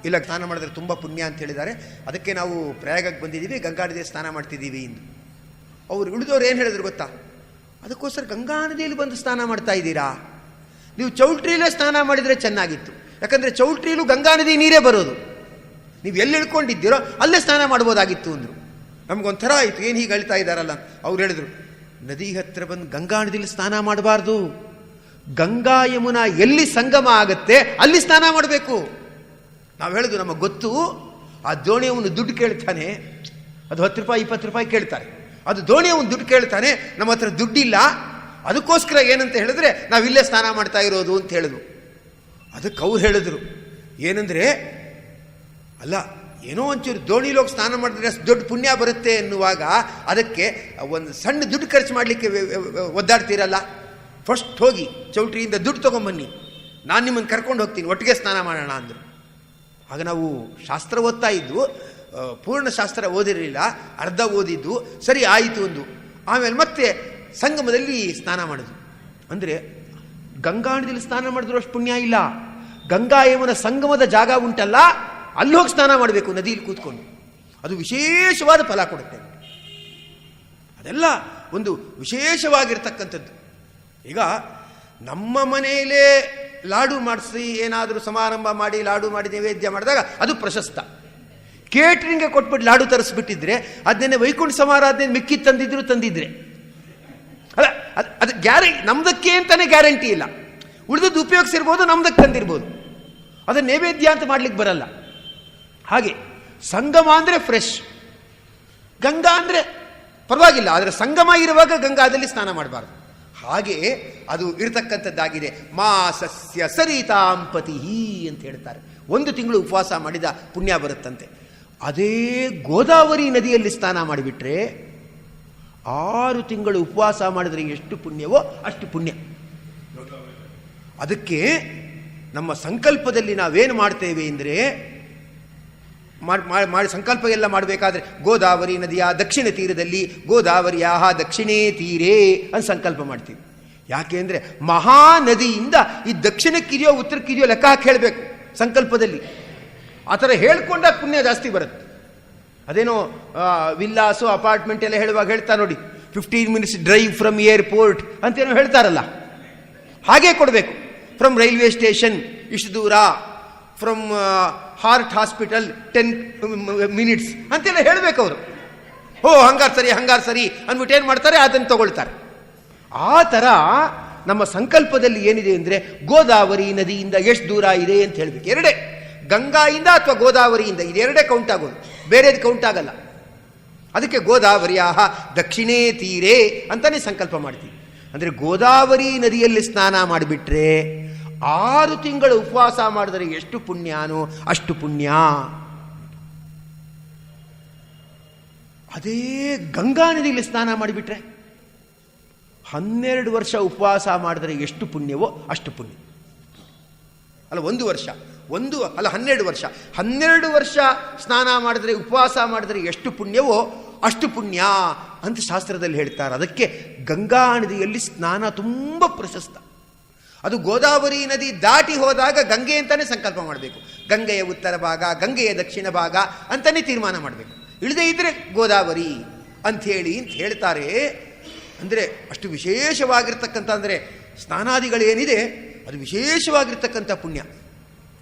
ಇಲ್ಲ ಸ್ನಾನ ಮಾಡಿದ್ರೆ ತುಂಬ ಪುಣ್ಯ ಅಂತ ಹೇಳಿದ್ದಾರೆ, ಅದಕ್ಕೆ ನಾವು ಪ್ರಯಾಗಕ್ಕೆ ಬಂದಿದ್ದೀವಿ, ಗಂಗಾ ನದಿಯಲ್ಲಿ ಸ್ನಾನ ಮಾಡ್ತಿದ್ದೀವಿ ಎಂದು. ಅವರು ಉಳಿದವ್ರು ಏನು ಹೇಳಿದ್ರು ಗೊತ್ತಾ? ಅದಕ್ಕೋಸ್ಕರ ಗಂಗಾ ನದಿಯಲ್ಲಿ ಬಂದು ಸ್ನಾನ ಮಾಡ್ತಾ ಇದ್ದೀರಾ? ನೀವು ಚೌಲ್ಟ್ರಿಲೇ ಸ್ನಾನ ಮಾಡಿದರೆ ಚೆನ್ನಾಗಿತ್ತು, ಯಾಕಂದರೆ ಚೌಲ್ಟ್ರಿಲೂ ಗಂಗಾ ನದಿ ನೀರೇ ಬರೋದು, ನೀವು ಎಲ್ಲಿ ಇಳ್ಕೊಂಡಿದ್ದೀರೋ ಅಲ್ಲೇ ಸ್ನಾನ ಮಾಡ್ಬೋದಾಗಿತ್ತು ಅಂದರು. ನಮಗೊಂಥರ ಆಯಿತು, ಏನು ಹೀಗೆ ಹೇಳ್ತಾ ಇದ್ದಾರಲ್ಲ. ಅವ್ರು ಹೇಳಿದ್ರು, ನದಿ ಹತ್ತಿರ ಬಂದು ಗಂಗಾ ನದಿಯಲ್ಲಿ ಸ್ನಾನ ಮಾಡಬಾರ್ದು, ಗಂಗಾ ಯಮುನಾ ಎಲ್ಲಿ ಸಂಗಮ ಆಗುತ್ತೆ ಅಲ್ಲಿ ಸ್ನಾನ ಮಾಡಬೇಕು. ನಾವು ಹೇಳೋದು ನಮಗೆ ಗೊತ್ತು, ಆ ದೋಣಿಯವನು ದುಡ್ಡು ಕೇಳ್ತಾನೆ, ಅದು 10 ರೂಪಾಯಿ 20 ರೂಪಾಯಿ ಕೇಳ್ತಾರೆ, ಅದು ದೋಣಿಯವನು ದುಡ್ಡು ಕೇಳ್ತಾನೆ, ನಮ್ಮ ಹತ್ರ ದುಡ್ಡಿಲ್ಲ, ಅದಕ್ಕೋಸ್ಕರ ಏನಂತ ಹೇಳಿದ್ರೆ ನಾವಿಲ್ಲೇ ಸ್ನಾನ ಮಾಡ್ತಾ ಇರೋದು ಅಂತ ಹೇಳಿದ್ರು. ಅದಕ್ಕೆ ಅವ್ರು ಹೇಳಿದ್ರು ಏನಂದರೆ, ಅಲ್ಲ ಏನೋ ಒಂಚೂರು ದೋಣಿಲೋಗಿ ಸ್ನಾನ ಮಾಡಿದ್ರೆ ಅಷ್ಟು ದೊಡ್ಡ ಪುಣ್ಯ ಬರುತ್ತೆ ಎನ್ನುವಾಗ ಅದಕ್ಕೆ ಒಂದು ಸಣ್ಣ ದುಡ್ಡು ಖರ್ಚು ಮಾಡಲಿಕ್ಕೆ ಒದ್ದಾಡ್ತೀರಲ್ಲ, ಫಸ್ಟ್ ಹೋಗಿ ಚೌಟ್ರಿಯಿಂದ ದುಡ್ಡು ತೊಗೊಂಬನ್ನಿ, ನಾನು ನಿಮ್ಮನ್ನು ಕರ್ಕೊಂಡು ಹೋಗ್ತೀನಿ, ಒಟ್ಟಿಗೆ ಸ್ನಾನ ಮಾಡೋಣ ಅಂದರು. ಆಗ ನಾವು ಶಾಸ್ತ್ರ ಓದ್ತಾ ಇದ್ದು, ಪೂರ್ಣ ಶಾಸ್ತ್ರ ಓದಿರಲಿಲ್ಲ, ಅರ್ಧ ಓದಿದ್ದು, ಸರಿ ಆಯಿತು ಒಂದು. ಆಮೇಲೆ ಮತ್ತೆ ಸಂಗಮದಲ್ಲಿ ಸ್ನಾನ ಮಾಡೋದು. ಅಂದರೆ ಗಂಗಾ ನದಿಯಲ್ಲಿ ಸ್ನಾನ ಮಾಡಿದ್ರು ಅಷ್ಟು ಪುಣ್ಯ ಇಲ್ಲ, ಗಂಗಾ ಯಮುನ ಸಂಗಮದ ಜಾಗ ಉಂಟಲ್ಲ ಅಲ್ಲಿ ಹೋಗಿ ಸ್ನಾನ ಮಾಡಬೇಕು, ನದಿಯಲ್ಲಿ ಕೂತ್ಕೊಂಡು, ಅದು ವಿಶೇಷವಾದ ಫಲ ಕೊಡುತ್ತೆ. ಅದೆಲ್ಲ ಒಂದು ವಿಶೇಷವಾಗಿರ್ತಕ್ಕಂಥದ್ದು. ಈಗ ನಮ್ಮ ಮನೆಯಲ್ಲೇ ಲಾಡು ಮಾಡಿಸಿ ಏನಾದರೂ ಸಮಾರಂಭ ಮಾಡಿ ಲಾಡು ಮಾಡಿ ನೈವೇದ್ಯ ಮಾಡಿದಾಗ ಅದು ಪ್ರಶಸ್ತ. ಕೇಟ್ರಿಂಗ್ಗೆ ಕೊಟ್ಬಿಟ್ಟು ಲಾಡು ತರಿಸ್ಬಿಟ್ಟಿದ್ರೆ ಅದನ್ನೇ ವೈಕುಂಠ ಸಮಾರಾಧನೆ ಮಿಕ್ಕಿ ತಂದಿದ್ರೆ ಅಲ್ಲ, ಅದು ನಮ್ದಕ್ಕೆ ಅಂತಾನೆ ಗ್ಯಾರಂಟಿ ಇಲ್ಲ, ಉಳಿದದ್ದು ಉಪಯೋಗಿಸಿರ್ಬೋದು, ನಮ್ದಕ್ಕೆ ತಂದಿರ್ಬೋದು, ಅದನ್ನ ನೈವೇದ್ಯ ಅಂತ ಮಾಡ್ಲಿಕ್ಕೆ ಬರಲ್ಲ. ಹಾಗೆ ಸಂಗಮ ಅಂದರೆ ಫ್ರೆಶ್, ಗಂಗಾ ಅಂದರೆ ಪರವಾಗಿಲ್ಲ, ಆದರೆ ಸಂಗಮ ಇರುವಾಗ ಗಂಗಾದಲ್ಲಿ ಸ್ನಾನ ಮಾಡಬಾರ್ದು. ಹಾಗೆ ಅದು ಇರತಕ್ಕಂಥದ್ದಾಗಿದೆ. ಮಾಸಸ್ಯ ಸರಿತಾಂಪತಿ ಅಂತ ಹೇಳ್ತಾರೆ, 1 ತಿಂಗಳು ಉಪವಾಸ ಮಾಡಿದ ಪುಣ್ಯ ಬರುತ್ತಂತೆ. ಅದೇ ಗೋದಾವರಿ ನದಿಯಲ್ಲಿ ಸ್ನಾನ ಮಾಡಿಬಿಟ್ರೆ 6 ತಿಂಗಳು ಉಪವಾಸ ಮಾಡಿದರೆ ಎಷ್ಟು ಪುಣ್ಯವೋ ಅಷ್ಟು ಪುಣ್ಯ. ಅದಕ್ಕೆ ನಮ್ಮ ಸಂಕಲ್ಪದಲ್ಲಿ ನಾವೇನು ಮಾಡ್ತೇವೆ ಅಂದರೆ, ಮಾಡಿ ಸಂಕಲ್ಪ ಎಲ್ಲ ಮಾಡಬೇಕಾದ್ರೆ ಗೋದಾವರಿ ನದಿಯ ದಕ್ಷಿಣ ತೀರದಲ್ಲಿ, ಗೋದಾವರಿಯ ದಕ್ಷಿಣೇ ತೀರೇ ಅಂತ ಸಂಕಲ್ಪ ಮಾಡ್ತೀವಿ. ಯಾಕೆ ಅಂದರೆ ಮಹಾನದಿಯಿಂದ ಈ ದಕ್ಷಿಣಕ್ಕಿದೆಯೋ ಉತ್ತರಕ್ಕಿದೆಯೋ ಲೆಕ್ಕ ಹಾಕಿ ಹೇಳಬೇಕು ಸಂಕಲ್ಪದಲ್ಲಿ. ಆ ಥರ ಹೇಳ್ಕೊಂಡಾಗ ಪುಣ್ಯ ಜಾಸ್ತಿ ಬರುತ್ತೆ. ಅದೇನೋ ವಿಲ್ಲಾಸು ಅಪಾರ್ಟ್ಮೆಂಟ್ ಎಲ್ಲ ಹೇಳುವಾಗ ಹೇಳ್ತಾ ನೋಡಿ, 15 ಮಿನಿಟ್ಸ್ ಡ್ರೈವ್ ಫ್ರಮ್ ಏರ್ಪೋರ್ಟ್ ಅಂತೇನೋ ಹೇಳ್ತಾರಲ್ಲ, ಹಾಗೇ ಕೊಡಬೇಕು. ಫ್ರಮ್ ರೈಲ್ವೆ ಸ್ಟೇಷನ್ ಇಷ್ಟು ದೂರ, ಫ್ರಮ್ ಹಾರ್ಟ್ ಹಾಸ್ಪಿಟಲ್ 10 ಮಿನಿಟ್ಸ್ ಅಂತೆಲ್ಲ ಹೇಳಬೇಕು ಅವರು. ಹಂಗಾರ್ ಸರಿ ಅಂದ್ಬಿಟ್ಟು ಏನು ಮಾಡ್ತಾರೆ, ಅದನ್ನು ತಗೊಳ್ತಾರೆ. ಆ ಥರ ನಮ್ಮ ಸಂಕಲ್ಪದಲ್ಲಿ ಏನಿದೆ ಅಂದರೆ ಗೋದಾವರಿ ನದಿಯಿಂದ ಎಷ್ಟು ದೂರ ಇದೆ ಅಂತ ಹೇಳಬೇಕು. ಎರಡೇ, ಗಂಗಾಯಿಂದ ಅಥವಾ ಗೋದಾವರಿಯಿಂದ, ಇದೆರಡೇ ಕೌಂಟ್ ಆಗೋದು, ಬೇರೆದು ಕೌಂಟ್ ಆಗಲ್ಲ. ಅದಕ್ಕೆ ಗೋದಾವರಿಯ ದಕ್ಷಿಣೇ ತೀರೇ ಅಂತಾನೆ ಸಂಕಲ್ಪ ಮಾಡ್ತೀವಿ. ಅಂದರೆ ಗೋದಾವರಿ ನದಿಯಲ್ಲಿ ಸ್ನಾನ ಮಾಡಿಬಿಟ್ರೆ 6 ತಿಂಗಳು ಉಪವಾಸ ಮಾಡಿದರೆ ಎಷ್ಟು ಪುಣ್ಯನೋ ಅಷ್ಟು ಪುಣ್ಯ. ಅದೇ ಗಂಗಾ ನದಿಯಲ್ಲಿ ಸ್ನಾನ ಮಾಡಿಬಿಟ್ರೆ 12 ವರ್ಷ ಉಪವಾಸ ಮಾಡಿದರೆ ಎಷ್ಟು ಪುಣ್ಯವೋ ಅಷ್ಟು ಪುಣ್ಯ. ಅಲ್ಲ 1 ವರ್ಷ, 12 ವರ್ಷ, 12 ವರ್ಷ ಸ್ನಾನ ಮಾಡಿದರೆ, ಉಪವಾಸ ಮಾಡಿದರೆ ಎಷ್ಟು ಪುಣ್ಯವೋ ಅಷ್ಟು ಪುಣ್ಯ ಅಂತ ಶಾಸ್ತ್ರದಲ್ಲಿ ಹೇಳ್ತಾರೆ. ಅದಕ್ಕೆ ಗಂಗಾ ನದಿಯಲ್ಲಿ ಸ್ನಾನ ತುಂಬ ಪ್ರಶಸ್ತ. ಅದು ಗೋದಾವರಿ ನದಿ ದಾಟಿ ಹೋದಾಗ ಗಂಗೆ ಅಂತಾನೆ ಸಂಕಲ್ಪ ಮಾಡಬೇಕು. ಗಂಗೆಯ ಉತ್ತರ ಭಾಗ, ಗಂಗೆಯ ದಕ್ಷಿಣ ಭಾಗ ಅಂತಾನೆ ತೀರ್ಮಾನ ಮಾಡಬೇಕು. ಇಳದೇ ಇದ್ರೆ ಗೋದಾವರಿ ಅಂಥೇಳಿ ಅಂತ ಹೇಳ್ತಾರೆ. ಅಂದರೆ ಅಷ್ಟು ವಿಶೇಷವಾಗಿರ್ತಕ್ಕಂಥ, ಅಂದರೆ ಸ್ನಾನಾದಿಗಳೇನಿದೆ ಅದು ವಿಶೇಷವಾಗಿರ್ತಕ್ಕಂಥ ಪುಣ್ಯ.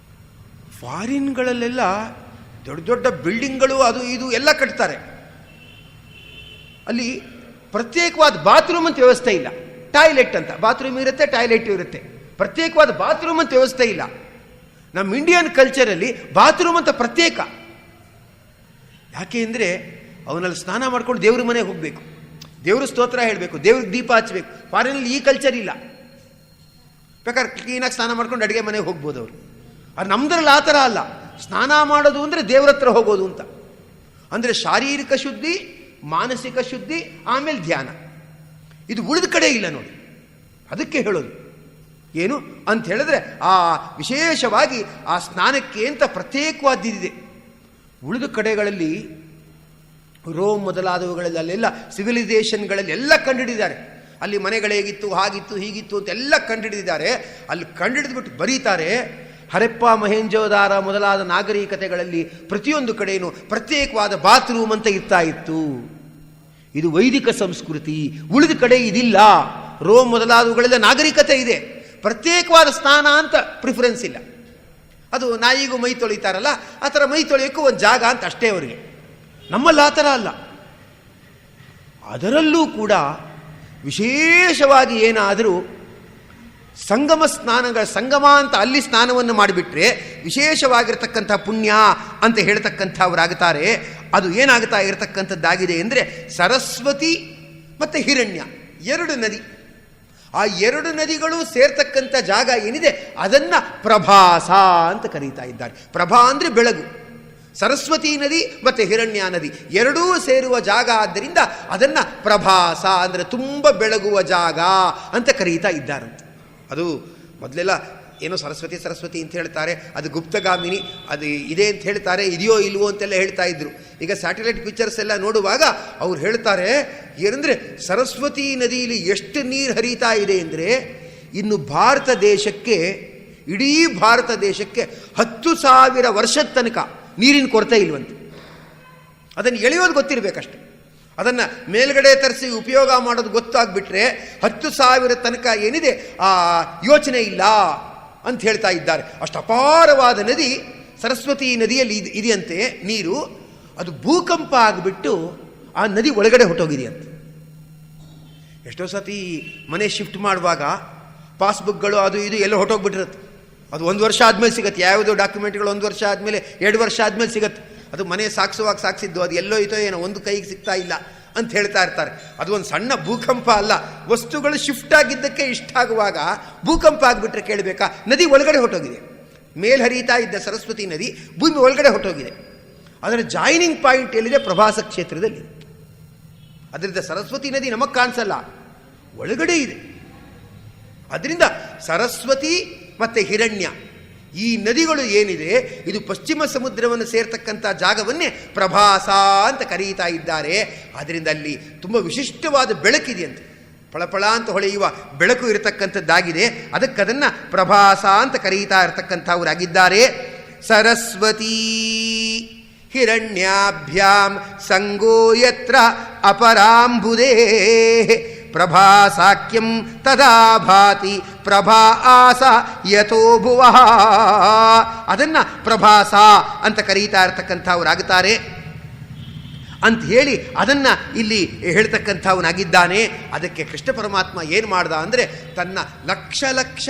ಫಾರಿನ್ಗಳಲ್ಲೆಲ್ಲ ದೊಡ್ಡ ದೊಡ್ಡ ಬಿಲ್ಡಿಂಗ್ಗಳು ಅದು ಇದು ಎಲ್ಲ ಕಟ್ತಾರೆ, ಅಲ್ಲಿ ಪ್ರತ್ಯೇಕವಾದ ಬಾತ್ರೂಮ್ ಅಂತ ವ್ಯವಸ್ಥೆ ಇಲ್ಲ. ಟಾಯ್ಲೆಟ್ ಅಂತ ಬಾತ್ರೂಮ್ ಇರುತ್ತೆ, ಟಾಯ್ಲೆಟ್ ಇರುತ್ತೆ, ಪ್ರತ್ಯೇಕವಾದ ಬಾತ್ರೂಮ್ ಅಂತ ವ್ಯವಸ್ಥೆ ಇಲ್ಲ. ನಮ್ಮ ಇಂಡಿಯನ್ ಕಲ್ಚರಲ್ಲಿ ಬಾತ್ರೂಮ್ ಅಂತ ಪ್ರತ್ಯೇಕ. ಯಾಕೆ ಅಂದರೆ ಅವನಲ್ಲಿ ಸ್ನಾನ ಮಾಡ್ಕೊಂಡು ದೇವ್ರ ಮನೆಗೆ ಹೋಗಬೇಕು, ದೇವ್ರ ಸ್ತೋತ್ರ ಹೇಳಬೇಕು, ದೇವ್ರಿಗೆ ದೀಪ ಹಚ್ಚಬೇಕು. ಫಾರಿನಲ್ಲಿ ಈ ಕಲ್ಚರ್ ಇಲ್ಲ. ಬೇಕಾದ್ರೆ ಕ್ಲೀನಾಗಿ ಸ್ನಾನ ಮಾಡ್ಕೊಂಡು ಅಡುಗೆ ಮನೆಗೆ ಹೋಗ್ಬೋದು ಅವರು. ಅದು ನಮ್ದ್ರಲ್ಲಿ ಆ ಥರ ಅಲ್ಲ. ಸ್ನಾನ ಮಾಡೋದು ಅಂದರೆ ದೇವ್ರ ಹತ್ರ ಹೋಗೋದು ಅಂತ. ಅಂದರೆ ಶಾರೀರಿಕ ಶುದ್ಧಿ, ಮಾನಸಿಕ ಶುದ್ಧಿ, ಆಮೇಲೆ ಧ್ಯಾನ. ಇದು ಉಳಿದ ಕಡೆ ಇಲ್ಲ ನೋಡಿ. ಅದಕ್ಕೆ ಹೇಳೋದು ಏನು ಅಂತ ಹೇಳಿದ್ರೆ, ಆ ವಿಶೇಷವಾಗಿ ಆ ಸ್ನಾನಕ್ಕೆ ಅಂತ ಪ್ರತ್ಯೇಕವಾದ್ದಿದೆ. ಉಳಿದ ಕಡೆಗಳಲ್ಲಿ ರೋಮ್ ಮೊದಲಾದವುಗಳಲ್ಲಿ ಅಲ್ಲೆಲ್ಲ ಸಿವಿಲೈಸೇಷನ್ಗಳಲ್ಲಿ ಎಲ್ಲ ಕಂಡುಹಿಡಿದಿದ್ದಾರೆ. ಅಲ್ಲಿ ಮನೆಗಳೇಗಿತ್ತು, ಹಾಗಿತ್ತು, ಹೀಗಿತ್ತು ಅಂತ ಎಲ್ಲ ಕಂಡುಹಿಡಿದಿದ್ದಾರೆ. ಅಲ್ಲಿ ಕಂಡುಹಿಡಿದ್ಬಿಟ್ಟು ಬರೀತಾರೆ, ಹರೆಪ್ಪ ಮಹೇಂಜೋದಾರ ಮೊದಲಾದ ನಾಗರಿಕತೆಗಳಲ್ಲಿ ಪ್ರತಿಯೊಂದು ಕಡೆಯೂ ಪ್ರತ್ಯೇಕವಾದ ಬಾತ್ರೂಮ್ ಅಂತ ಇರ್ತಾ ಇತ್ತು. ಇದು ವೈದಿಕ ಸಂಸ್ಕೃತಿ. ಉಳಿದ ಕಡೆ ಇದಿಲ್ಲ. ರೋಮ್ ಮೊದಲಾದವುಗಳೆಲ್ಲ ನಾಗರಿಕತೆ ಇದೆ, ಪ್ರತ್ಯೇಕವಾದ ಸ್ನಾನ ಅಂತ ಪ್ರಿಫರೆನ್ಸ್ ಇಲ್ಲ. ಅದು ನಾಯಿಗೂ ಮೈ ತೊಳಿತಾರಲ್ಲ ಆ ಥರ ಮೈ ತೊಳೆಯೋಕ್ಕೂ ಒಂದು ಜಾಗ ಅಂತ ಅಷ್ಟೇ ಅವರಿಗೆ. ನಮ್ಮಲ್ಲಿ ಆ ಥರ ಅಲ್ಲ. ಅದರಲ್ಲೂ ಕೂಡ ವಿಶೇಷವಾಗಿ ಏನಾದರೂ ಸಂಗಮ ಸಂಗಮ ಅಂತ ಅಲ್ಲಿ ಸ್ನಾನವನ್ನು ಮಾಡಿಬಿಟ್ರೆ ವಿಶೇಷವಾಗಿರ್ತಕ್ಕಂಥ ಪುಣ್ಯ ಅಂತ ಹೇಳ್ತಕ್ಕಂಥವರಾಗುತ್ತಾರೆ. ಅದು ಏನಾಗುತ್ತಾ ಇರತಕ್ಕಂಥದ್ದಾಗಿದೆ ಅಂದರೆ ಸರಸ್ವತಿ ಮತ್ತು ಹಿರಣ್ಯ ಎರಡು ನದಿ, ಆ ಎರಡು ನದಿಗಳು ಸೇರ್ತಕ್ಕಂಥ ಜಾಗ ಏನಿದೆ ಅದನ್ನು ಪ್ರಭಾಸ ಅಂತ ಕರೀತಾ ಇದ್ದಾರೆ. ಪ್ರಭಾ ಅಂದರೆ ಬೆಳಗು. ಸರಸ್ವತಿ ನದಿ ಮತ್ತು ಹಿರಣ್ಯ ನದಿ ಎರಡೂ ಸೇರುವ ಜಾಗ ಆದ್ದರಿಂದ ಅದನ್ನು ಪ್ರಭಾಸ ಅಂದರೆ ತುಂಬ ಬೆಳಗುವ ಜಾಗ ಅಂತ ಕರೀತಾ ಇದ್ದಾರಂತೆ. ಅದು ಮೊದಲೆಲ್ಲ ಏನೋ ಸರಸ್ವತಿ ಸರಸ್ವತಿ ಅಂತ ಹೇಳ್ತಾರೆ, ಅದು ಗುಪ್ತಗಾಮಿನಿ, ಅದು ಇದೆ ಅಂತ ಹೇಳ್ತಾರೆ, ಇದೆಯೋ ಇಲ್ವೋ ಅಂತೆಲ್ಲ ಹೇಳ್ತಾ ಇದ್ರು. ಈಗ ಸ್ಯಾಟಲೈಟ್ ಪಿಕ್ಚರ್ಸ್ ಎಲ್ಲ ನೋಡುವಾಗ ಅವ್ರು ಹೇಳ್ತಾರೆ ಏನಂದರೆ ಸರಸ್ವತಿ ನದಿಯಲ್ಲಿ ಎಷ್ಟು ನೀರು ಹರಿತಾ ಇದೆ ಅಂದರೆ ಇನ್ನು ಭಾರತ ದೇಶಕ್ಕೆ, ಇಡೀ ಭಾರತ ದೇಶಕ್ಕೆ 10,000 ವರ್ಷದ ತನಕ ನೀರಿನ ಕೊರತೆ ಇಲ್ವಂತೆ. ಅದನ್ನು ಎಳೆಯೋದು ಗೊತ್ತಿರಬೇಕಷ್ಟೆ. ಅದನ್ನು ಮೇಲ್ಗಡೆ ತರಿಸಿ ಉಪಯೋಗ ಮಾಡೋದು ಗೊತ್ತಾಗ್ಬಿಟ್ರೆ 10,000 ತನಕ ಏನಿದೆ ಆ ಯೋಚನೆ ಇಲ್ಲ ಅಂತ ಹೇಳ್ತಾ ಇದ್ದಾರೆ. ಅಷ್ಟು ಅಪಾರವಾದ ನದಿ ಸರಸ್ವತಿ ನದಿಯಲ್ಲಿ ಇದೆಯಂತೆ ನೀರು. ಅದು ಭೂಕಂಪ ಆಗಿಬಿಟ್ಟು ಆ ನದಿ ಒಳಗಡೆ ಹೊಟ್ಟೋಗಿದೆಯಂತೆ. ಎಷ್ಟೋ ಸತಿ ಮನೆ ಶಿಫ್ಟ್ ಮಾಡುವಾಗ ಪಾಸ್ಬುಕ್ಗಳು ಅದು ಇದು ಎಲ್ಲ ಹೊಟ್ಟೋಗ್ಬಿಟ್ಟಿರುತ್ತೆ. ಅದು 1 ವರ್ಷ ಆದಮೇಲೆ ಸಿಗುತ್ತೆ. ಯಾವುದೋ ಡಾಕ್ಯುಮೆಂಟ್ಗಳು 1 ವರ್ಷ ಆದಮೇಲೆ 2 ವರ್ಷ ಆದಮೇಲೆ ಸಿಗುತ್ತೆ. ಅದು ಮನೆ ಸಾಗಿಸುವಾಗ ಸಾಗಿಸಿದ್ದು ಅದು ಎಲ್ಲೋ ಇತೋ ಏನೋ ಒಂದು ಕೈಗೆ ಸಿಗ್ತಾ ಇಲ್ಲ ಅಂತ ಹೇಳ್ತಾ ಇರ್ತಾರೆ. ಅದು ಒಂದು ಸಣ್ಣ ಭೂಕಂಪ ಅಲ್ಲ, ವಸ್ತುಗಳು ಶಿಫ್ಟ್ ಆಗಿದ್ದಕ್ಕೆ ಇಷ್ಟಾಗುವಾಗ ಭೂಕಂಪ ಆಗಿಬಿಟ್ರೆ ಕೇಳಬೇಕಾ? ನದಿ ಒಳಗಡೆ ಹೊಟ್ಟೋಗಿದೆ. ಮೇಲ್ ಹರಿತಾ ಇದ್ದ ಸರಸ್ವತಿ ನದಿ ಭೂಮಿ ಒಳಗಡೆ ಹೊಟ್ಟೋಗಿದೆ. ಅದರ ಜಾಯ್ನಿಂಗ್ ಪಾಯಿಂಟ್ ಎಲ್ಲಿದೆ? ಪ್ರಭಾಸ ಕ್ಷೇತ್ರದಲ್ಲಿ. ಅದರಿಂದ ಸರಸ್ವತಿ ನದಿ ನಮಗೆ ಕಾಣಿಸಲ್ಲ, ಒಳಗಡೆ ಇದೆ. ಅದರಿಂದ ಸರಸ್ವತಿ ಮತ್ತು ಹಿರಣ್ಯ ಈ ನದಿಗಳು ಏನಿದೆ ಇದು ಪಶ್ಚಿಮ ಸಮುದ್ರವನ್ನು ಸೇರ್ತಕ್ಕಂಥ ಜಾಗವನ್ನೇ ಪ್ರಭಾಸ ಅಂತ ಕರೀತಾ ಇದ್ದಾರೆ. ಆದ್ದರಿಂದ ಅಲ್ಲಿ ತುಂಬ ವಿಶಿಷ್ಟವಾದ ಬೆಳಕಿದೆಯಂತೆ, ಫಳಫಳ ಅಂತ ಹೊಳೆಯುವ ಬೆಳಕು ಇರತಕ್ಕಂಥದ್ದಾಗಿದೆ. ಅದಕ್ಕದನ್ನು ಪ್ರಭಾಸ ಅಂತ ಕರೀತಾ ಇರತಕ್ಕಂಥವರಾಗಿದ್ದಾರೆ. ಸರಸ್ವತೀ ಹಿರಣ್ಯಾಭ್ಯಾಂ ಸಂಗೋ ಯತ್ರ ಅಪರಾಂಬುದೇ ಪ್ರಭಾಸಾಖ್ಯಂ ತದಾ ಭಾತಿ ಪ್ರಭಾ ಆಸ ಯಥೋ ಭುವಃ. ಅದನ್ನು ಪ್ರಭಾಸ ಅಂತ ಕರೀತಾ ಇರ್ತಕ್ಕಂಥವರಾಗುತ್ತಾರೆ ಅಂತ ಹೇಳಿ ಅದನ್ನು ಇಲ್ಲಿ ಹೇಳ್ತಕ್ಕಂಥವನಾಗಿದ್ದಾನೆ. ಅದಕ್ಕೆ ಕೃಷ್ಣ ಪರಮಾತ್ಮ ಏನು ಮಾಡ್ದ ಅಂದರೆ ತನ್ನ ಲಕ್ಷ ಲಕ್ಷ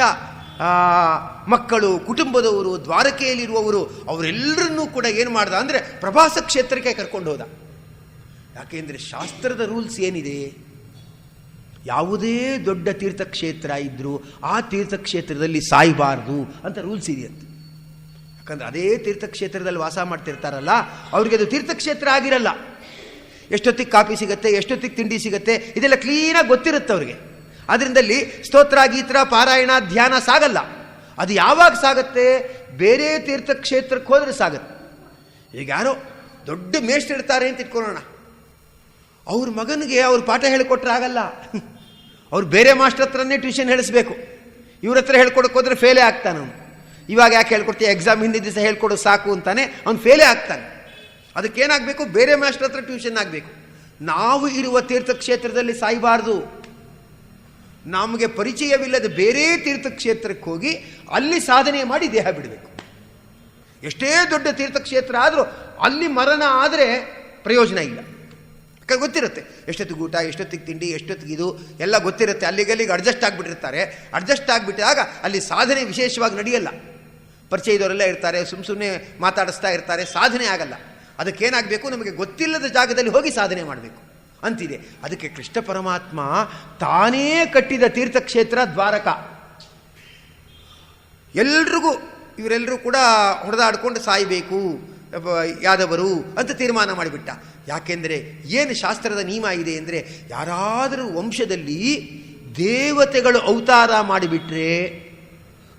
ಮಕ್ಕಳು, ಕುಟುಂಬದವರು, ದ್ವಾರಕೆಯಲ್ಲಿರುವವರು ಅವರೆಲ್ಲರನ್ನೂ ಕೂಡ ಏನು ಮಾಡ್ದ ಅಂದರೆ ಪ್ರಭಾಸ ಕ್ಷೇತ್ರಕ್ಕೆ ಕರ್ಕೊಂಡು ಹೋದ. ಯಾಕೆಂದರೆ ಶಾಸ್ತ್ರದ ರೂಲ್ಸ್ ಏನಿದೆ, ಯಾವುದೇ ದೊಡ್ಡ ತೀರ್ಥಕ್ಷೇತ್ರ ಇದ್ದರೂ ಆ ತೀರ್ಥಕ್ಷೇತ್ರದಲ್ಲಿ ಸಾಯಬಾರ್ದು ಅಂತ ರೂಲ್ಸ್ ಇದೆಯಂತೆ. ಯಾಕಂದರೆ ಅದೇ ತೀರ್ಥಕ್ಷೇತ್ರದಲ್ಲಿ ವಾಸ ಮಾಡ್ತಿರ್ತಾರಲ್ಲ ಅವ್ರಿಗೆ ಅದು ತೀರ್ಥಕ್ಷೇತ್ರ ಆಗಿರಲ್ಲ. ಎಷ್ಟೊತ್ತಿಗೆ ಕಾಫಿ ಸಿಗುತ್ತೆ, ಎಷ್ಟೊತ್ತಿಗೆ ತಿಂಡಿ ಸಿಗುತ್ತೆ, ಇದೆಲ್ಲ ಕ್ಲೀನಾಗಿ ಗೊತ್ತಿರುತ್ತೆ ಅವ್ರಿಗೆ. ಅದರಿಂದಲ್ಲಿ ಸ್ತೋತ್ರ, ಗೀತ್ರ, ಪಾರಾಯಣ, ಧ್ಯಾನ ಸಾಗಲ್ಲ. ಅದು ಯಾವಾಗ ಸಾಗುತ್ತೆ? ಬೇರೆ ತೀರ್ಥಕ್ಷೇತ್ರಕ್ಕೆ ಹೋದರೆ ಸಾಗುತ್ತೆ. ಈಗ ಯಾರೋ ದೊಡ್ಡ ಮೇಷ್ಟ್ರಿರ್ತಾರೆ ಅಂತ ಇಟ್ಕೊಳ್ಳೋಣ, ಅವ್ರ ಮಗನಿಗೆ ಅವ್ರ ಪಾಠ ಹೇಳಿಕೊಟ್ರೆ ಆಗಲ್ಲ. ಅವ್ರು ಬೇರೆ ಮಾಸ್ಟರ್ ಹತ್ರನೇ ಟ್ಯೂಷನ್ ಹೇಳಿಸ್ಬೇಕು. ಇವ್ರ ಹತ್ರ ಹೇಳ್ಕೊಡಕ್ಕೆ ಹೋದ್ರೆ ಫೇಲೇ ಆಗ್ತಾನೆ ಅವನು. ಇವಾಗ ಯಾಕೆ ಹೇಳ್ಕೊಡ್ತೀಯ, ಎಕ್ಸಾಮ್ ಹಿಂದಿನ ದಿವಸ ಹೇಳ್ಕೊಡೋದು ಸಾಕು ಅಂತಾನೆ ಅವ್ನು ಫೇಲೇ ಆಗ್ತಾನೆ. ಅದಕ್ಕೇನಾಗಬೇಕು? ಬೇರೆ ಮಾಸ್ಟರ್ ಹತ್ರ ಟ್ಯೂಷನ್ ಆಗಬೇಕು. ನಾವು ಇರುವ ತೀರ್ಥಕ್ಷೇತ್ರದಲ್ಲಿ ಸಾಯಬಾರ್ದು. ನಮಗೆ ಪರಿಚಯವಿಲ್ಲದ ಬೇರೆ ತೀರ್ಥಕ್ಷೇತ್ರಕ್ಕೆ ಹೋಗಿ ಅಲ್ಲಿ ಸಾಧನೆ ಮಾಡಿ ದೇಹ ಬಿಡಬೇಕು. ಎಷ್ಟೇ ದೊಡ್ಡ ತೀರ್ಥಕ್ಷೇತ್ರ ಆದರೂ ಅಲ್ಲಿ ಮರಣ ಆದರೆ ಪ್ರಯೋಜನ ಇಲ್ಲ. ಗೊತ್ತಿರುತ್ತೆ ಎಷ್ಟೊತ್ತಿಗೆ ಊಟ, ಎಷ್ಟೊತ್ತಿಗೆ ತಿಂಡಿ, ಎಷ್ಟೊತ್ತಿಗೆ ಇದು ಎಲ್ಲ ಗೊತ್ತಿರುತ್ತೆ. ಅಲ್ಲಿಗಲ್ಲಿಗೆ ಅಡ್ಜಸ್ಟ್ ಆಗಿಬಿಟ್ಟಿರ್ತಾರೆ. ಅಡ್ಜಸ್ಟ್ ಆಗಿಬಿಟ್ಟಾಗ ಅಲ್ಲಿ ಸಾಧನೆ ವಿಶೇಷವಾಗಿ ನಡೆಯಲ್ಲ. ಪರಿಚಯದವರೆಲ್ಲ ಇರ್ತಾರೆ, ಸುಮ್ಮನೆ ಮಾತಾಡಿಸ್ತಾ ಇರ್ತಾರೆ, ಸಾಧನೆ ಆಗಲ್ಲ. ಅದಕ್ಕೇನಾಗಬೇಕು? ನಮಗೆ ಗೊತ್ತಿಲ್ಲದ ಜಾಗದಲ್ಲಿ ಹೋಗಿ ಸಾಧನೆ ಮಾಡಬೇಕು ಅಂತಿದೆ. ಅದಕ್ಕೆ ಕೃಷ್ಣ ಪರಮಾತ್ಮ ತಾನೇ ಕಟ್ಟಿದ ತೀರ್ಥಕ್ಷೇತ್ರ ದ್ವಾರಕ. ಎಲ್ರಿಗೂ ಇವರೆಲ್ಲರೂ ಕೂಡ ಹೊಡೆದಾಡ್ಕೊಂಡು ಸಾಯಬೇಕು ಯಾದವರು ಅಂತ ತೀರ್ಮಾನ ಮಾಡಿಬಿಟ್ಟ. ಯಾಕೆಂದರೆ ಏನು ಶಾಸ್ತ್ರದ ನಿಯಮ ಇದೆ ಅಂದರೆ, ಯಾರಾದರೂ ವಂಶದಲ್ಲಿ ದೇವತೆಗಳು ಅವತಾರ ಮಾಡಿಬಿಟ್ರೆ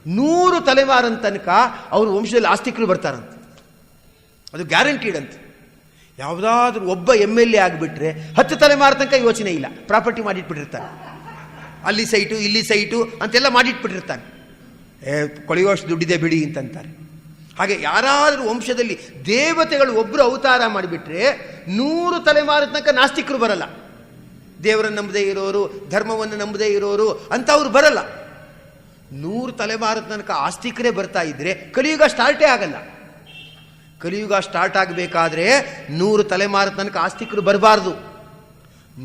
100 ತಲೆಮಾರಿನ ತನಕ ಅವ್ರ ವಂಶದಲ್ಲಿ ಆಸ್ತಿಕರು ಬರ್ತಾರಂತೆ. ಅದು ಗ್ಯಾರಂಟೀಡ್ ಅಂತ. ಯಾವುದಾದ್ರೂ ಒಬ್ಬ MLA ಆಗಿಬಿಟ್ರೆ 10 ತಲೆಮಾರ ತನಕ ಯೋಚನೆ ಇಲ್ಲ, ಪ್ರಾಪರ್ಟಿ ಮಾಡಿಟ್ಬಿಟ್ಟಿರ್ತಾನೆ. ಅಲ್ಲಿ ಸೈಟು, ಇಲ್ಲಿ ಸೈಟು ಅಂತೆಲ್ಲ ಮಾಡಿಟ್ಬಿಟ್ಟಿರ್ತಾನೆ. ಕೊಳೆಯುವಷ್ಟು ದುಡ್ಡಿದೆ ಬಿಡಿ ಅಂತಂತಾರೆ. ಹಾಗೆ ಯಾರಾದರೂ ವಂಶದಲ್ಲಿ ದೇವತೆಗಳು ಒಬ್ಬರು ಅವತಾರ ಮಾಡಿಬಿಟ್ರೆ 100 ತಲೆಮಾರು ತನಕ ನಾಸ್ತಿಕರು ಬರಲ್ಲ. ದೇವರನ್ನು ನಂಬದೇ ಇರೋರು, ಧರ್ಮವನ್ನು ನಂಬದೇ ಇರೋರು ಅಂತ ಅವ್ರು ಬರಲ್ಲ. 100 ತಲೆಮಾರು ತನಕ ಆಸ್ತಿಕರೇ ಬರ್ತಾ ಇದ್ರೆ ಕಲಿಯುಗ ಸ್ಟಾರ್ಟೇ ಆಗಲ್ಲ. ಕಲಿಯುಗ ಸ್ಟಾರ್ಟ್ ಆಗಬೇಕಾದ್ರೆ 100 ತಲೆಮಾರು ತನಕ ಆಸ್ತಿಕರು ಬರಬಾರ್ದು.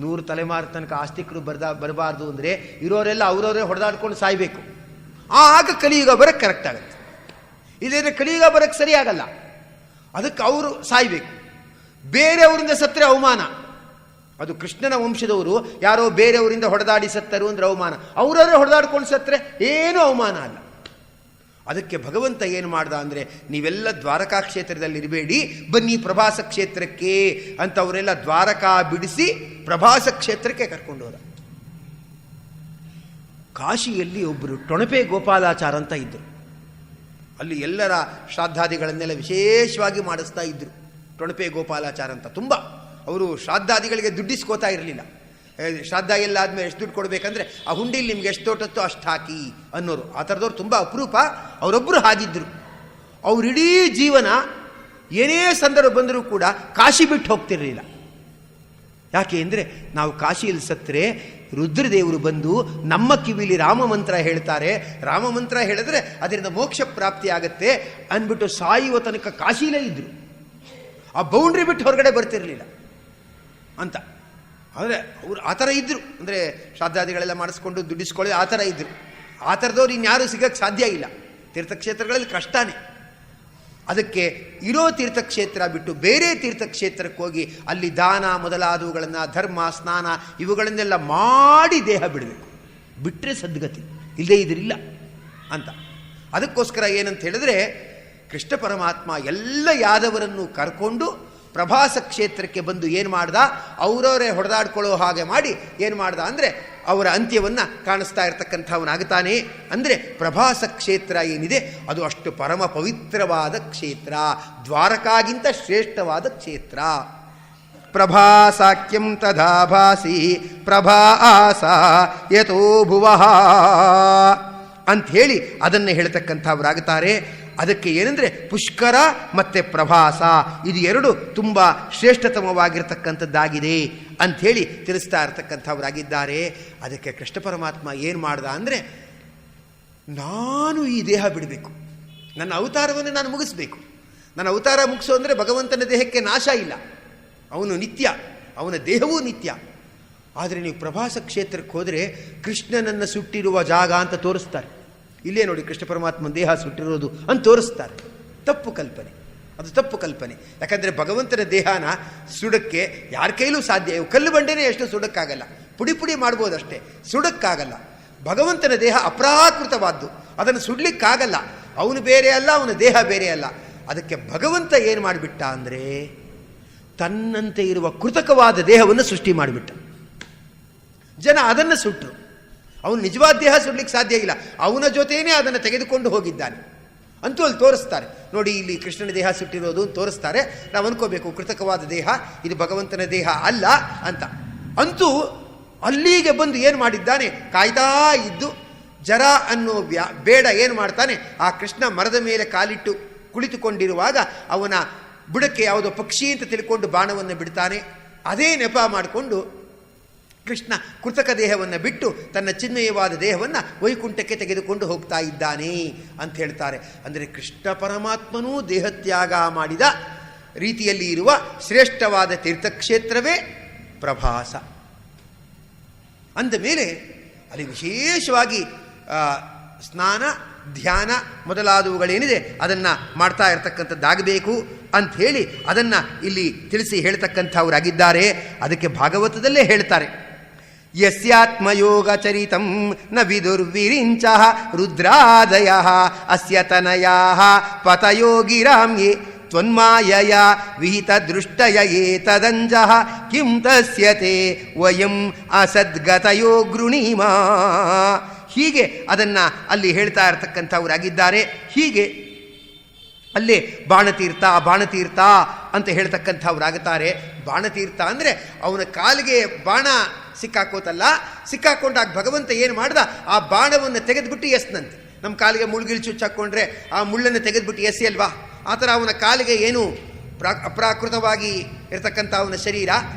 100 ತಲೆಮಾರು ತನಕ ಆಸ್ತಿಕರು ಬರಬಾರ್ದು ಅಂದರೆ ಇರೋರೆಲ್ಲ ಅವರವರೇ ಹೊಡೆದಾಡ್ಕೊಂಡು ಸಾಯಬೇಕು. ಆಗ ಕಲಿಯುಗ ಬರಕ್ಕೆ ಕರೆಕ್ಟ್ ಆಗುತ್ತೆ. ಇಲ್ಲದ್ರೆ ಕಲಿಯುಗ ಬರಕ್ಕೆ ಸರಿಯಾಗಲ್ಲ. ಅದಕ್ಕೆ ಅವರು ಸಾಯಬೇಕು. ಬೇರೆಯವರಿಂದ ಸತ್ತರೆ ಅವಮಾನ. ಅದು ಕೃಷ್ಣನ ವಂಶದವರು ಯಾರೋ ಬೇರೆಯವರಿಂದ ಹೊಡೆದಾಡಿ ಸತ್ತರು ಅಂದರೆ ಅವಮಾನ. ಅವರವರೇ ಹೊಡೆದಾಡ್ಕೊಂಡು ಸತ್ತರೆ ಏನೂ ಅವಮಾನ ಅಲ್ಲ. ಅದಕ್ಕೆ ಭಗವಂತ ಏನು ಮಾಡ್ದ ಅಂದರೆ, ನೀವೆಲ್ಲ ದ್ವಾರಕಾ ಕ್ಷೇತ್ರದಲ್ಲಿ ಇರಬೇಡಿ, ಬನ್ನಿ ಪ್ರಭಾಸ ಕ್ಷೇತ್ರಕ್ಕೆ ಅಂತ ಅವರೆಲ್ಲ ದ್ವಾರಕಾ ಬಿಡಿಸಿ ಪ್ರಭಾಸ ಕ್ಷೇತ್ರಕ್ಕೆ ಕರ್ಕೊಂಡು ಹೋದ. ಕಾಶಿಯಲ್ಲಿ ಒಬ್ಬರು ಟೊಣಪೆ ಗೋಪಾಲಾಚಾರ ಅಂತ ಇದ್ದರು. ಅಲ್ಲಿ ಎಲ್ಲರ ಶ್ರಾದ್ದಾದಿಗಳನ್ನೆಲ್ಲ ವಿಶೇಷವಾಗಿ ಮಾಡಿಸ್ತಾ ಇದ್ದರು. ಟೊಣಪೆ ಗೋಪಾಲಾಚಾರ ಅಂತ ತುಂಬ ಅವರು ಶ್ರಾದ್ದಾದಿಗಳಿಗೆ ದುಡ್ಡಿಸ್ಕೋತಾ ಇರಲಿಲ್ಲ. ಶ್ರಾದ್ದ ಎಲ್ಲ ಆದಮೇಲೆ ಎಷ್ಟು ದುಡ್ಡು ಕೊಡಬೇಕಂದ್ರೆ ಆ ಹುಂಡಿಲಿ ನಿಮ್ಗೆ ಎಷ್ಟು ತೋಟತ್ತೋ ಅಷ್ಟು ಹಾಕಿ ಅನ್ನೋರು. ಆ ಥರದವ್ರು ತುಂಬ ಅಪರೂಪ. ಅವರೊಬ್ಬರು ಹಾಗಿದ್ದರು. ಅವರಿಡೀ ಜೀವನ ಏನೇ ಸಂದರ್ಭ ಬಂದರೂ ಕೂಡ ಕಾಶಿ ಬಿಟ್ಟು ಹೋಗ್ತಿರಲಿಲ್ಲ. ಯಾಕೆ ಅಂದರೆ, ನಾವು ಕಾಶಿಯಲ್ಲಿ ಸತ್ತರೆ ರುದ್ರದೇವರು ಬಂದು ನಮ್ಮ ಕಿವಿಲಿ ರಾಮಮಂತ್ರ ಹೇಳ್ತಾರೆ, ರಾಮಮಂತ್ರ ಹೇಳಿದ್ರೆ ಅದರಿಂದ ಮೋಕ್ಷ ಪ್ರಾಪ್ತಿ ಆಗತ್ತೆ ಅಂದ್ಬಿಟ್ಟು ಸಾಯುವ ತನಕ ಕಾಶಿಲೇ ಇದ್ದರು. ಆ ಬೌಂಡ್ರಿ ಬಿಟ್ಟು ಹೊರಗಡೆ ಬರ್ತಿರಲಿಲ್ಲ ಅಂತ. ಆದರೆ ಅವರು ಆ ಥರ ಇದ್ದರು. ಅಂದರೆ ಶ್ರಾದ್ದಾದಿಗಳೆಲ್ಲ ಮಾಡಿಸ್ಕೊಂಡು ದುಡ್ಡಿಸ್ಕೊಳ್ಳಿ ಆ ಥರ ಇದ್ದರು. ಆ ಥರದವ್ರು ಇನ್ಯಾರೂ ಸಿಗೋಕ್ಕೆ ಸಾಧ್ಯ ಇಲ್ಲ. ತೀರ್ಥಕ್ಷೇತ್ರಗಳಲ್ಲಿ ಕಷ್ಟನೇ. ಅದಕ್ಕೆ ಇರೋ ತೀರ್ಥಕ್ಷೇತ್ರ ಬಿಟ್ಟು ಬೇರೆ ತೀರ್ಥಕ್ಷೇತ್ರಕ್ಕೆ ಹೋಗಿ ಅಲ್ಲಿ ದಾನ ಮೊದಲಾದವುಗಳನ್ನು, ಧರ್ಮ, ಸ್ನಾನ ಇವುಗಳನ್ನೆಲ್ಲ ಮಾಡಿ ದೇಹ ಬಿಡಬೇಕು. ಬಿಟ್ಟರೆ ಸದ್ಗತಿ, ಇಲ್ಲದೇ ಇದ್ರಿಲ್ಲ ಅಂತ. ಅದಕ್ಕೋಸ್ಕರ ಏನಂತ ಹೇಳಿದ್ರೆ, ಕೃಷ್ಣ ಪರಮಾತ್ಮ ಎಲ್ಲ ಯಾದವರನ್ನು ಕರ್ಕೊಂಡು ಪ್ರಭಾಸ ಕ್ಷೇತ್ರಕ್ಕೆ ಬಂದು ಏನು ಮಾಡ್ದ, ಅವರವರೇ ಹೊಡೆದಾಡ್ಕೊಳ್ಳೋ ಹಾಗೆ ಮಾಡಿ ಏನು ಮಾಡ್ದ ಅಂದರೆ ಅವರ ಅಂತ್ಯವನ್ನು ಕಾಣಿಸ್ತಾ ಇರತಕ್ಕಂಥವನಾಗುತ್ತಾನೆ. ಅಂದರೆ ಪ್ರಭಾಸ ಕ್ಷೇತ್ರ ಏನಿದೆ ಅದು ಅಷ್ಟು ಪರಮ ಪವಿತ್ರವಾದ ಕ್ಷೇತ್ರ, ದ್ವಾರಕಾಗಿಂತ ಶ್ರೇಷ್ಠವಾದ ಕ್ಷೇತ್ರ. ಪ್ರಭಾಸಾಖ್ಯಂ ತದಾಭಾಸಿ ಪ್ರಭಾಸ ಯಥೋ ಭುವಃ ಅಂಥೇಳಿ ಅದನ್ನು ಹೇಳ್ತಕ್ಕಂಥವರಾಗುತ್ತಾರೆ. ಅದಕ್ಕೆ ಏನಂದರೆ ಪುಷ್ಕರ ಮತ್ತು ಪ್ರಭಾಸ ಇದು ಎರಡು ತುಂಬ ಶ್ರೇಷ್ಠತಮವಾಗಿರ್ತಕ್ಕಂಥದ್ದಾಗಿದೆ ಅಂಥೇಳಿ ತಿಳಿಸ್ತಾ ಇರ್ತಕ್ಕಂಥವರಾಗಿದ್ದಾರೆ. ಅದಕ್ಕೆ ಕೃಷ್ಣ ಪರಮಾತ್ಮ ಏನು ಮಾಡ್ದ ಅಂದರೆ, ನಾನು ಈ ದೇಹ ಬಿಡಬೇಕು, ನನ್ನ ಅವತಾರವನ್ನು ನಾನು ಮುಗಿಸ್ಬೇಕು. ನನ್ನ ಅವತಾರ ಮುಗಿಸು ಅಂದರೆ ಭಗವಂತನ ದೇಹಕ್ಕೆ ನಾಶ ಇಲ್ಲ, ಅವನು ನಿತ್ಯ, ಅವನ ದೇಹವೂ ನಿತ್ಯ. ಆದರೆ ನೀವು ಪ್ರಭಾಸ ಕ್ಷೇತ್ರಕ್ಕೆ ಹೋದರೆ ಕೃಷ್ಣನನ್ನು ಸುಟ್ಟಿರುವ ಜಾಗ ಅಂತ ತೋರಿಸ್ತಾರೆ. ಇಲ್ಲೇ ನೋಡಿ ಕೃಷ್ಣ ಪರಮಾತ್ಮನ ದೇಹ ಸುಟ್ಟಿರೋದು ಅಂತ ತೋರಿಸ್ತಾರೆ. ತಪ್ಪು ಕಲ್ಪನೆ, ಅದು ತಪ್ಪು ಕಲ್ಪನೆ. ಯಾಕಂದರೆ ಭಗವಂತನ ದೇಹನ ಸುಡಕ್ಕೆ ಯಾರ ಕೈಲೂ ಸಾಧ್ಯ. ಕಲ್ಲು ಬಂಡೆನೇ ಎಷ್ಟು ಸುಡಕ್ಕಾಗಲ್ಲ, ಪುಡಿ ಪುಡಿ ಮಾಡ್ಬೋದಷ್ಟೇ, ಸುಡಕ್ಕಾಗಲ್ಲ. ಭಗವಂತನ ದೇಹ ಅಪ್ರಾಕೃತವಾದ್ದು, ಅದನ್ನು ಸುಡ್ಲಿಕ್ಕಾಗಲ್ಲ. ಅವನು ಬೇರೆ ಅಲ್ಲ, ಅವನ ದೇಹ ಬೇರೆ ಅಲ್ಲ. ಅದಕ್ಕೆ ಭಗವಂತ ಏನು ಮಾಡಿಬಿಟ್ಟ ಅಂದರೆ, ತನ್ನಂತೆ ಇರುವ ಕೃತಕವಾದ ದೇಹವನ್ನು ಸೃಷ್ಟಿ ಮಾಡಿಬಿಟ್ಟ. ಜನ ಅದನ್ನು ಸುಟ್ಟರು. ಅವನು ನಿಜವಾದ ದೇಹ ಸುಡ್ಲಿಕ್ಕೆ ಸಾಧ್ಯ ಇಲ್ಲ, ಅವನ ಜೊತೆಯೇ ಅದನ್ನು ತೆಗೆದುಕೊಂಡು ಹೋಗಿದ್ದಾನೆ ಅಂತೂ ಅಲ್ಲಿ ತೋರಿಸ್ತಾರೆ. ನೋಡಿ, ಇಲ್ಲಿ ಕೃಷ್ಣನ ದೇಹ ಸುಟ್ಟಿರೋದು ತೋರಿಸ್ತಾರೆ. ನಾವು ಅನ್ಕೋಬೇಕು ಕೃತಕವಾದ ದೇಹ, ಇದು ಭಗವಂತನ ದೇಹ ಅಲ್ಲ ಅಂತ. ಅಂತೂ ಅಲ್ಲಿಗೆ ಬಂದು ಏನು ಮಾಡಿದ್ದಾನೆ, ಕಾಯ್ತಾ ಇದ್ದು ಜರ ಅನ್ನೋ ಬೇಡ ಏನು ಮಾಡ್ತಾನೆ, ಆ ಕೃಷ್ಣ ಮರದ ಮೇಲೆ ಕಾಲಿಟ್ಟು ಕುಳಿತುಕೊಂಡಿರುವಾಗ ಅವನ ಬುಡಕ್ಕೆ ಯಾವುದೋ ಪಕ್ಷಿ ಅಂತ ತಿಳ್ಕೊಂಡು ಬಾಣವನ್ನು ಬಿಡ್ತಾನೆ. ಅದೇ ನೆಪ ಮಾಡಿಕೊಂಡು ಕೃಷ್ಣ ಕೃತಕ ದೇಹವನ್ನು ಬಿಟ್ಟು ತನ್ನ ಚಿನ್ಮಯವಾದ ದೇಹವನ್ನು ವೈಕುಂಠಕ್ಕೆ ತೆಗೆದುಕೊಂಡು ಹೋಗ್ತಾ ಇದ್ದಾನೆ ಅಂತ ಹೇಳ್ತಾರೆ. ಅಂದರೆ ಕೃಷ್ಣ ಪರಮಾತ್ಮನೂ ದೇಹತ್ಯಾಗ ಮಾಡಿದ ರೀತಿಯಲ್ಲಿ ಇರುವ ಶ್ರೇಷ್ಠವಾದ ತೀರ್ಥಕ್ಷೇತ್ರವೇ ಪ್ರಭಾಸ. ಅಂದ ಮೇಲೆ ಅಲ್ಲಿ ವಿಶೇಷವಾಗಿ ಸ್ನಾನ, ಧ್ಯಾನ ಮೊದಲಾದವುಗಳೇನಿದೆ ಅದನ್ನು ಮಾಡ್ತಾ ಇರತಕ್ಕಂಥದ್ದಾಗಬೇಕು ಅಂಥೇಳಿ ಅದನ್ನು ಇಲ್ಲಿ ತಿಳಿಸಿ ಹೇಳ್ತಕ್ಕಂಥವರಾಗಿದ್ದಾರೆ. ಅದಕ್ಕೆ ಭಾಗವತದಲ್ಲೇ ಹೇಳ್ತಾರೆ, ಯಸ್ಯಾತ್ಮಯೋಗಚರಿತಂ ನ ವಿದುರ್ವಿರಿಂಚ ರುದ್ರಾದಯ ಅಸ್ಯ ತನಯಾಃ ಪತಯೋಗಿರಾಮ್ಯೆ ತ್ವನ್ಮಾಯಯ ವಿಹಿತ ದೃಷ್ಟಯ ಏತದಂಜಃ ಕಿಂ ತಸ್ಯತೆ ವಯಂ ಅಸದ್ಗತಯೋ ಗೃಣೀಮ. ಹೀಗೆ ಅದನ್ನು ಅಲ್ಲಿ ಹೇಳ್ತಾ ಇರತಕ್ಕಂಥವರಾಗಿದ್ದಾರೆ. ಹೀಗೆ ಅಲ್ಲೇ ಬಾಣತೀರ್ಥ ಬಾಣತೀರ್ಥ ಅಂತ ಹೇಳ್ತಕ್ಕಂಥವ್ರಾಗುತ್ತಾರೆ. ಬಾಣತೀರ್ಥ ಅಂದರೆ ಅವನ ಕಾಲಿಗೆ ಬಾಣ ಸಿಕ್ಕಾಕೋತಲ್ಲ, ಸಿಕ್ಕಾಕೊಂಡಾಗ ಭಗವಂತ ಏನು ಮಾಡ್ದ, ಆ ಬಾಣವನ್ನು ತೆಗೆದುಬಿಟ್ಟು ಎಸ್ನಂತೆ. ನಮ್ಮ ಕಾಲಿಗೆ ಮುಳ್ಗಿಲ್ ಚುಚ್ಚಾಕೊಂಡ್ರೆ ಆ ಮುಳ್ಳನ್ನು ತೆಗೆದುಬಿಟ್ಟು ಎಸಿ ಅಲ್ವಾ? ಆ ಥರ ಅವನ ಕಾಲಿಗೆ ಏನು ಅಪ್ರಾಕೃತವಾಗಿ ಇರತಕ್ಕಂಥ ಅವನ ಶರೀರ,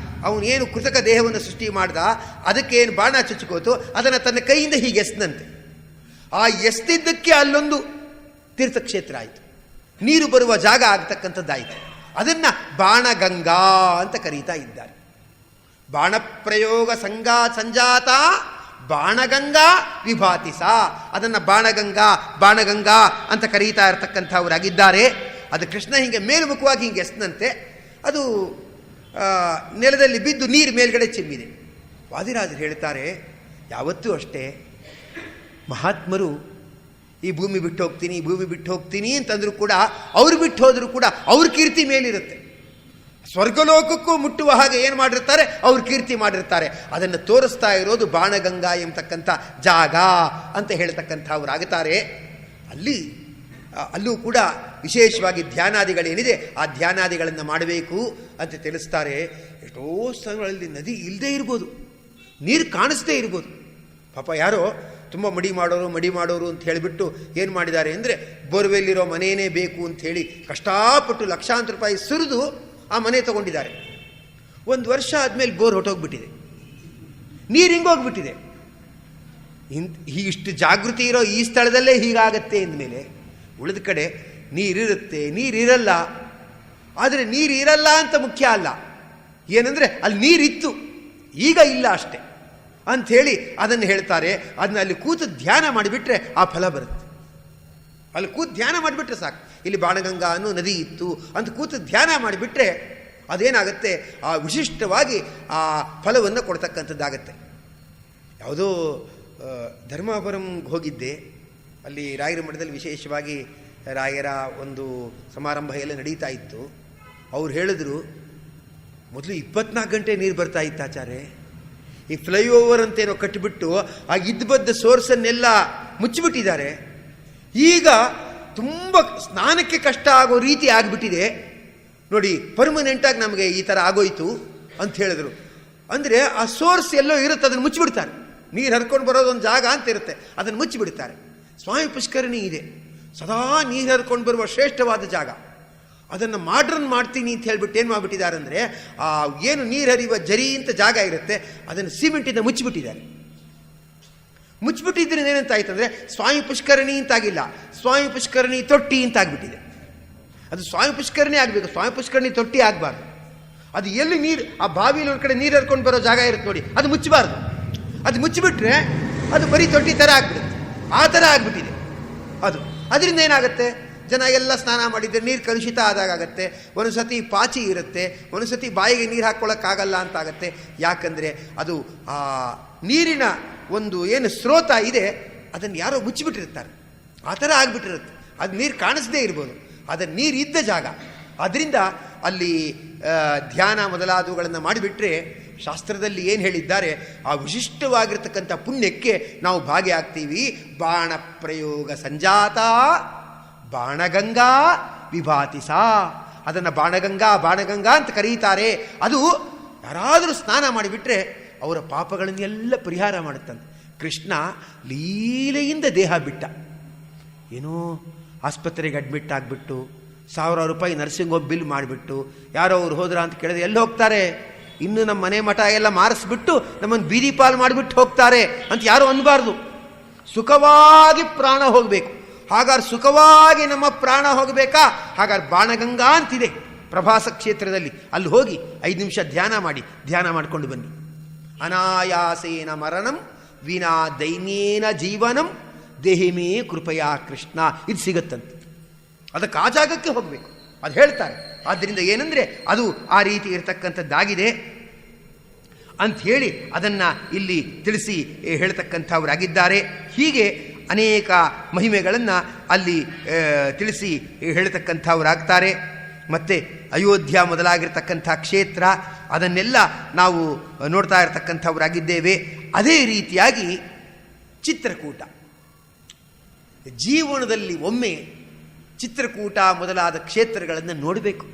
ಅವನೇನು ಕೃತಕ ದೇಹವನ್ನು ಸೃಷ್ಟಿ ಮಾಡ್ದ, ಅದಕ್ಕೆ ಏನು ಬಾಣ ಚುಚ್ಚುಕೋತು, ಅದನ್ನು ತನ್ನ ಕೈಯಿಂದ ಹೀಗೆ ಎಸ್ದಂತೆ. ಆ ಎಸ್ತಿದ್ದಕ್ಕೆ ಅಲ್ಲೊಂದು ತೀರ್ಥಕ್ಷೇತ್ರ ಆಯಿತು, ನೀರು ಬರುವ ಜಾಗ ಆಗ್ತಕ್ಕಂಥದ್ದಾಯಿತು. ಅದನ್ನು ಬಾಣಗಂಗಾ ಅಂತ ಕರೀತಾ ಇದ್ದಾರೆ. ಬಾಣಪ್ರಯೋಗ ಸಂಜಾತ ಬಾಣಗಂಗಾ ವಿಭಾತಿಸ, ಅದನ್ನು ಬಾಣಗಂಗಾ ಅಂತ ಕರೀತಾ ಇರತಕ್ಕಂಥವರಾಗಿದ್ದಾರೆ. ಅದು ಕೃಷ್ಣ ಹೀಗೆ ಮೇಲ್ಮುಖವಾಗಿ ಹಿಂಗೆ ಎಸ್ನಂತೆ ಅದು ನೆಲದಲ್ಲಿ ಬಿದ್ದು ನೀರು ಮೇಲ್ಗಡೆ ಚಿಮ್ಮಿದೆ. ವಾದಿರಾಜರು ಹೇಳ್ತಾರೆ, ಯಾವತ್ತೂ ಅಷ್ಟೇ ಮಹಾತ್ಮರು ಈ ಭೂಮಿ ಬಿಟ್ಟು ಹೋಗ್ತೀನಿ ಅಂತಂದರೂ ಕೂಡ, ಅವ್ರು ಬಿಟ್ಟು ಹೋದರೂ ಕೂಡ ಅವ್ರ ಕೀರ್ತಿ ಮೇಲಿರುತ್ತೆ. ಸ್ವರ್ಗಲೋಕಕ್ಕೂ ಮುಟ್ಟುವ ಹಾಗೆ ಏನು ಮಾಡಿರ್ತಾರೆ, ಅವ್ರ ಕೀರ್ತಿ ಮಾಡಿರ್ತಾರೆ. ಅದನ್ನು ತೋರಿಸ್ತಾ ಇರೋದು ಬಾಣಗಂಗಾ ಎಂಬತಕ್ಕಂಥ ಜಾಗ ಅಂತ ಹೇಳ್ತಕ್ಕಂಥವ್ರಾಗುತ್ತಾರೆ. ಅಲ್ಲೂ ಕೂಡ ವಿಶೇಷವಾಗಿ ಧ್ಯಾನಾದಿಗಳೇನಿದೆ ಆ ಧ್ಯಾನಾದಿಗಳನ್ನು ಮಾಡಬೇಕು ಅಂತ ತಿಳಿಸ್ತಾರೆ. ಎಷ್ಟೋ ಸ್ಥಳಗಳಲ್ಲಿ ನದಿ ಇಲ್ಲದೇ ಇರ್ಬೋದು, ನೀರು ಕಾಣಿಸ್ದೇ ಇರ್ಬೋದು. ಪಾಪ ಯಾರೋ ತುಂಬ ಮಡಿ ಮಾಡೋರು ಅಂತ ಹೇಳಿಬಿಟ್ಟು ಏನು ಮಾಡಿದ್ದಾರೆ ಅಂದರೆ, ಬೋರ್ವೆಲ್ಲಿರೋ ಮನೆಯೇ ಬೇಕು ಅಂಥೇಳಿ ಕಷ್ಟಪಟ್ಟು ಲಕ್ಷಾಂತರ ರೂಪಾಯಿ ಸುರಿದು ಆ ಮನೆ ತಗೊಂಡಿದ್ದಾರೆ. 1 ವರ್ಷ ಆದಮೇಲೆ ಬೋರ್ ಹೊಟ್ಟೋಗ್ಬಿಟ್ಟಿದೆ, ನೀರು ಹಿಂಗೋಗ್ಬಿಟ್ಟಿದೆ. ಇಷ್ಟು ಜಾಗೃತಿ ಇರೋ ಈ ಸ್ಥಳದಲ್ಲೇ ಹೀಗಾಗತ್ತೆ ಅಂದಮೇಲೆ ಉಳಿದ ಕಡೆ ನೀರಿರುತ್ತೆ, ನೀರಿರಲ್ಲ. ಆದರೆ ನೀರಿರಲ್ಲ ಅಂತ ಮುಖ್ಯ ಅಲ್ಲ, ಏನಂದರೆ ಅಲ್ಲಿ ನೀರಿತ್ತು, ಈಗ ಇಲ್ಲ ಅಷ್ಟೆ ಅಂಥೇಳಿ ಅದನ್ನು ಹೇಳ್ತಾರೆ. ಅದನ್ನ ಅಲ್ಲಿ ಕೂತು ಧ್ಯಾನ ಮಾಡಿಬಿಟ್ರೆ ಆ ಫಲ ಬರುತ್ತೆ. ಅಲ್ಲಿ ಕೂತು ಧ್ಯಾನ ಮಾಡಿಬಿಟ್ರೆ ಸಾಕು. ಇಲ್ಲಿ ಬಾಣಗಂಗಾ ಅನ್ನೋ ನದಿ ಇತ್ತು ಅಂತ ಕೂತು ಧ್ಯಾನ ಮಾಡಿಬಿಟ್ರೆ ಅದೇನಾಗುತ್ತೆ, ಆ ವಿಶಿಷ್ಟವಾಗಿ ಆ ಫಲವನ್ನು ಕೊಡ್ತಕ್ಕಂಥದ್ದಾಗತ್ತೆ. ಯಾವುದೋ ಧರ್ಮಾಪುರಂಗೆ ಹೋಗಿದ್ದೆ. ಅಲ್ಲಿ ರಾಯರ ಮಠದಲ್ಲಿ ವಿಶೇಷವಾಗಿ ರಾಯರ ಒಂದು ಸಮಾರಂಭ ಎಲ್ಲ ನಡೀತಾ ಇತ್ತು. ಅವ್ರು ಹೇಳಿದ್ರು, ಮೊದಲು 24 ಗಂಟೆ ನೀರು ಬರ್ತಾ ಇತ್ತು ಆಚಾರ್ಯ. ಈ ಫ್ಲೈಓವರ್ ಅಂತೇನೋ ಕಟ್ಟಿಬಿಟ್ಟು ಆ ಇದ್ಬದ್ದ ಸೋರ್ಸನ್ನೆಲ್ಲ ಮುಚ್ಚಿಬಿಟ್ಟಿದ್ದಾರೆ. ಈಗ ತುಂಬ ಸ್ನಾನಕ್ಕೆ ಕಷ್ಟ ಆಗೋ ರೀತಿ ಆಗಿಬಿಟ್ಟಿದೆ ನೋಡಿ, ಪರ್ಮನೆಂಟಾಗಿ ನಮಗೆ ಈ ಥರ ಆಗೋಯ್ತು ಅಂತ ಹೇಳಿದ್ರು. ಅಂದರೆ ಆ ಸೋರ್ಸ್ ಎಲ್ಲೋ ಇರುತ್ತೆ, ಅದನ್ನು ಮುಚ್ಚಿಬಿಡ್ತಾರೆ. ನೀರು ಹರ್ಕೊಂಡು ಬರೋದೊಂದು ಜಾಗ ಅಂತ ಇರುತ್ತೆ, ಅದನ್ನು ಮುಚ್ಚಿಬಿಡ್ತಾರೆ. ಸ್ವಾಮಿ ಪುಷ್ಕರಣಿ ಇದೆ, ಸದಾ ನೀರು ಹರ್ಕೊಂಡು ಬರುವ ಶ್ರೇಷ್ಠವಾದ ಜಾಗ. ಅದನ್ನು ಮಾಡ್ರನ್ ಮಾಡ್ತೀನಿ ಅಂತ ಹೇಳ್ಬಿಟ್ಟು ಏನು ಮಾಡಿಬಿಟ್ಟಿದ್ದಾರೆ ಅಂದರೆ, ಆ ಏನು ನೀರು ಹರಿಯುವ ಜರಿ ಅಂತ ಜಾಗ ಇರುತ್ತೆ ಅದನ್ನು ಸಿಮೆಂಟಿಂದ ಮುಚ್ಚಿಬಿಟ್ಟಿದ್ದಾರೆ. ಮುಚ್ಚಿಬಿಟ್ಟಿದ್ರೆ ಏನಂತ ಆಯ್ತು ಅಂದರೆ, ಸ್ವಾಮಿ ಪುಷ್ಕರಣಿ ಅಂತಾಗಿಲ್ಲ, ಸ್ವಾಮಿ ಪುಷ್ಕರಣಿ ತೊಟ್ಟಿ ಅಂತ ಆಗಿಬಿಟ್ಟಿದೆ. ಅದು ಸ್ವಾಮಿ ಪುಷ್ಕರಣಿ ಆಗಬೇಕು, ಸ್ವಾಮಿ ಪುಷ್ಕರಣಿ ತೊಟ್ಟಿ ಆಗಬಾರ್ದು. ಅದು ಎಲ್ಲಿ ನೀರು, ಆ ಬಾವಿಯಲ್ಲಿ ಒಂದು ಕಡೆ ನೀರು ಹರ್ಕೊಂಡು ಬರೋ ಜಾಗ ಇರುತ್ತೆ ನೋಡಿ, ಅದು ಮುಚ್ಚಬಾರ್ದು. ಅದು ಮುಚ್ಚಿಬಿಟ್ರೆ ಅದು ಬರೀ ತೊಟ್ಟಿ ಥರ ಆಗಿಬಿಡುತ್ತೆ. ಆ ಥರ ಆಗಿಬಿಟ್ಟಿದೆ ಅದು. ಅದರಿಂದ ಏನಾಗುತ್ತೆ, ಜನ ಎಲ್ಲ ಸ್ನಾನ ಮಾಡಿದರೆ ನೀರು ಕಲುಷಿತ ಆದಾಗತ್ತೆ. ಒಂದು ಸತಿ ಪಾಚಿ ಇರುತ್ತೆ, ಒಂದು ಸತಿ ಬಾಯಿಗೆ ನೀರು ಹಾಕ್ಕೊಳ್ಳೋಕ್ಕಾಗಲ್ಲ ಅಂತಾಗತ್ತೆ. ಯಾಕಂದರೆ ಅದು ಆ ನೀರಿನ ಒಂದು ಏನು ಸ್ರೋತ ಇದೆ ಅದನ್ನು ಯಾರೋ ಮುಚ್ಚಿಬಿಟ್ಟಿರ್ತಾರೆ, ಆ ಥರ ಆಗಿಬಿಟ್ಟಿರುತ್ತೆ. ಅದು ನೀರು ಕಾಣಿಸದೇ ಇರ್ಬೋದು, ಅದನ್ನು ನೀರು ಇದ್ದ ಜಾಗ. ಅದರಿಂದ ಅಲ್ಲಿ ಧ್ಯಾನ ಮೊದಲಾದವುಗಳನ್ನು ಮಾಡಿಬಿಟ್ರೆ ಶಾಸ್ತ್ರದಲ್ಲಿ ಏನು ಹೇಳಿದ್ದಾರೆ, ಆ ವಿಶಿಷ್ಟವಾಗಿರ್ತಕ್ಕಂಥ ಪುಣ್ಯಕ್ಕೆ ನಾವು ಭಾಗಿಯಾಗ್ತೀವಿ. ಬಾಣ ಪ್ರಯೋಗ ಸಂಜಾತ ಬಾಣಗಂಗಾ ವಿಭಾತಿಸ, ಅದನ್ನು ಬಾಣಗಂಗಾ ಅಂತ ಕರೀತಾರೆ. ಅದು ಯಾರಾದರೂ ಸ್ನಾನ ಮಾಡಿಬಿಟ್ರೆ ಅವರ ಪಾಪಗಳನ್ನೆಲ್ಲ ಪರಿಹಾರ ಮಾಡುತ್ತಂತೆ. ಕೃಷ್ಣ ಲೀಲೆಯಿಂದ ದೇಹ ಬಿಟ್ಟ, ಏನೋ ಆಸ್ಪತ್ರೆಗೆ ಅಡ್ಮಿಟ್ ಆಗಿಬಿಟ್ಟು 1000 ರೂಪಾಯಿ ನರ್ಸಿಂಗ್ ಹೋಮ್ ಬಿಲ್ ಮಾಡಿಬಿಟ್ಟು ಯಾರೋ ಅವ್ರು ಹೋದ್ರ ಅಂತ ಕೇಳಿದ್ರೆ ಎಲ್ಲಿ ಹೋಗ್ತಾರೆ, ಇನ್ನು ನಮ್ಮ ಮನೆ ಮಠ ಎಲ್ಲ ಮಾರಿಸ್ಬಿಟ್ಟು ನಮ್ಮನ್ನು ಬೀದಿ ಪಾಲು ಮಾಡಿಬಿಟ್ಟು ಹೋಗ್ತಾರೆ ಅಂತ ಯಾರು ಅನ್ನಬಾರ್ದು. ಸುಖವಾಗಿ ಪ್ರಾಣ ಹೋಗಬೇಕು. ಹಾಗಾದ್ರೆ ಸುಖವಾಗಿ ನಮ್ಮ ಪ್ರಾಣ ಹೋಗಬೇಕಾ, ಹಾಗಾದ್ರೆ ಬಾಣಗಂಗಾ ಅಂತಿದೆ ಪ್ರಭಾಸ ಕ್ಷೇತ್ರದಲ್ಲಿ, ಅಲ್ಲಿ ಹೋಗಿ 5 ನಿಮಿಷ ಧ್ಯಾನ ಮಾಡಿಕೊಂಡು ಬನ್ನಿ. ಅನಾಯಾಸೇನ ಮರಣಂ ವಿನಾ ದೈನ್ಯೇನ ಜೀವನಂ ದೇಹಿಮೇ ಕೃಪಯಾ ಕೃಷ್ಣ, ಇದು ಸಿಗತ್ತಂತೆ. ಅದಕ್ಕೆ ಆ ಜಾಗಕ್ಕೆ ಹೋಗಬೇಕು ಅದು ಹೇಳ್ತಾರೆ. ಆದ್ದರಿಂದ ಏನಂದರೆ ಅದು ಆ ರೀತಿ ಇರತಕ್ಕಂಥದ್ದಾಗಿದೆ ಅಂಥೇಳಿ ಅದನ್ನು ಇಲ್ಲಿ ತಿಳಿಸಿ ಹೇಳ್ತಕ್ಕಂಥವರಾಗಿದ್ದಾರೆ. ಹೀಗೆ ಅನೇಕ ಮಹಿಮೆಗಳನ್ನು ಅಲ್ಲಿ ತಿಳಿಸಿ ಹೇಳ್ತಕ್ಕಂಥವರಾಗ್ತಾರೆ. ಮತ್ತು ಅಯೋಧ್ಯ ಮೊದಲಾಗಿರ್ತಕ್ಕಂಥ ಕ್ಷೇತ್ರ ಅದನ್ನೆಲ್ಲ ನಾವು ನೋಡ್ತಾ ಇರತಕ್ಕಂಥವರಾಗಿದ್ದೇವೆ. ಅದೇ ರೀತಿಯಾಗಿ ಚಿತ್ರಕೂಟ, ಜೀವನದಲ್ಲಿ ಒಮ್ಮೆ ಚಿತ್ರಕೂಟ ಮೊದಲಾದ ಕ್ಷೇತ್ರಗಳನ್ನು ನೋಡಬೇಕು.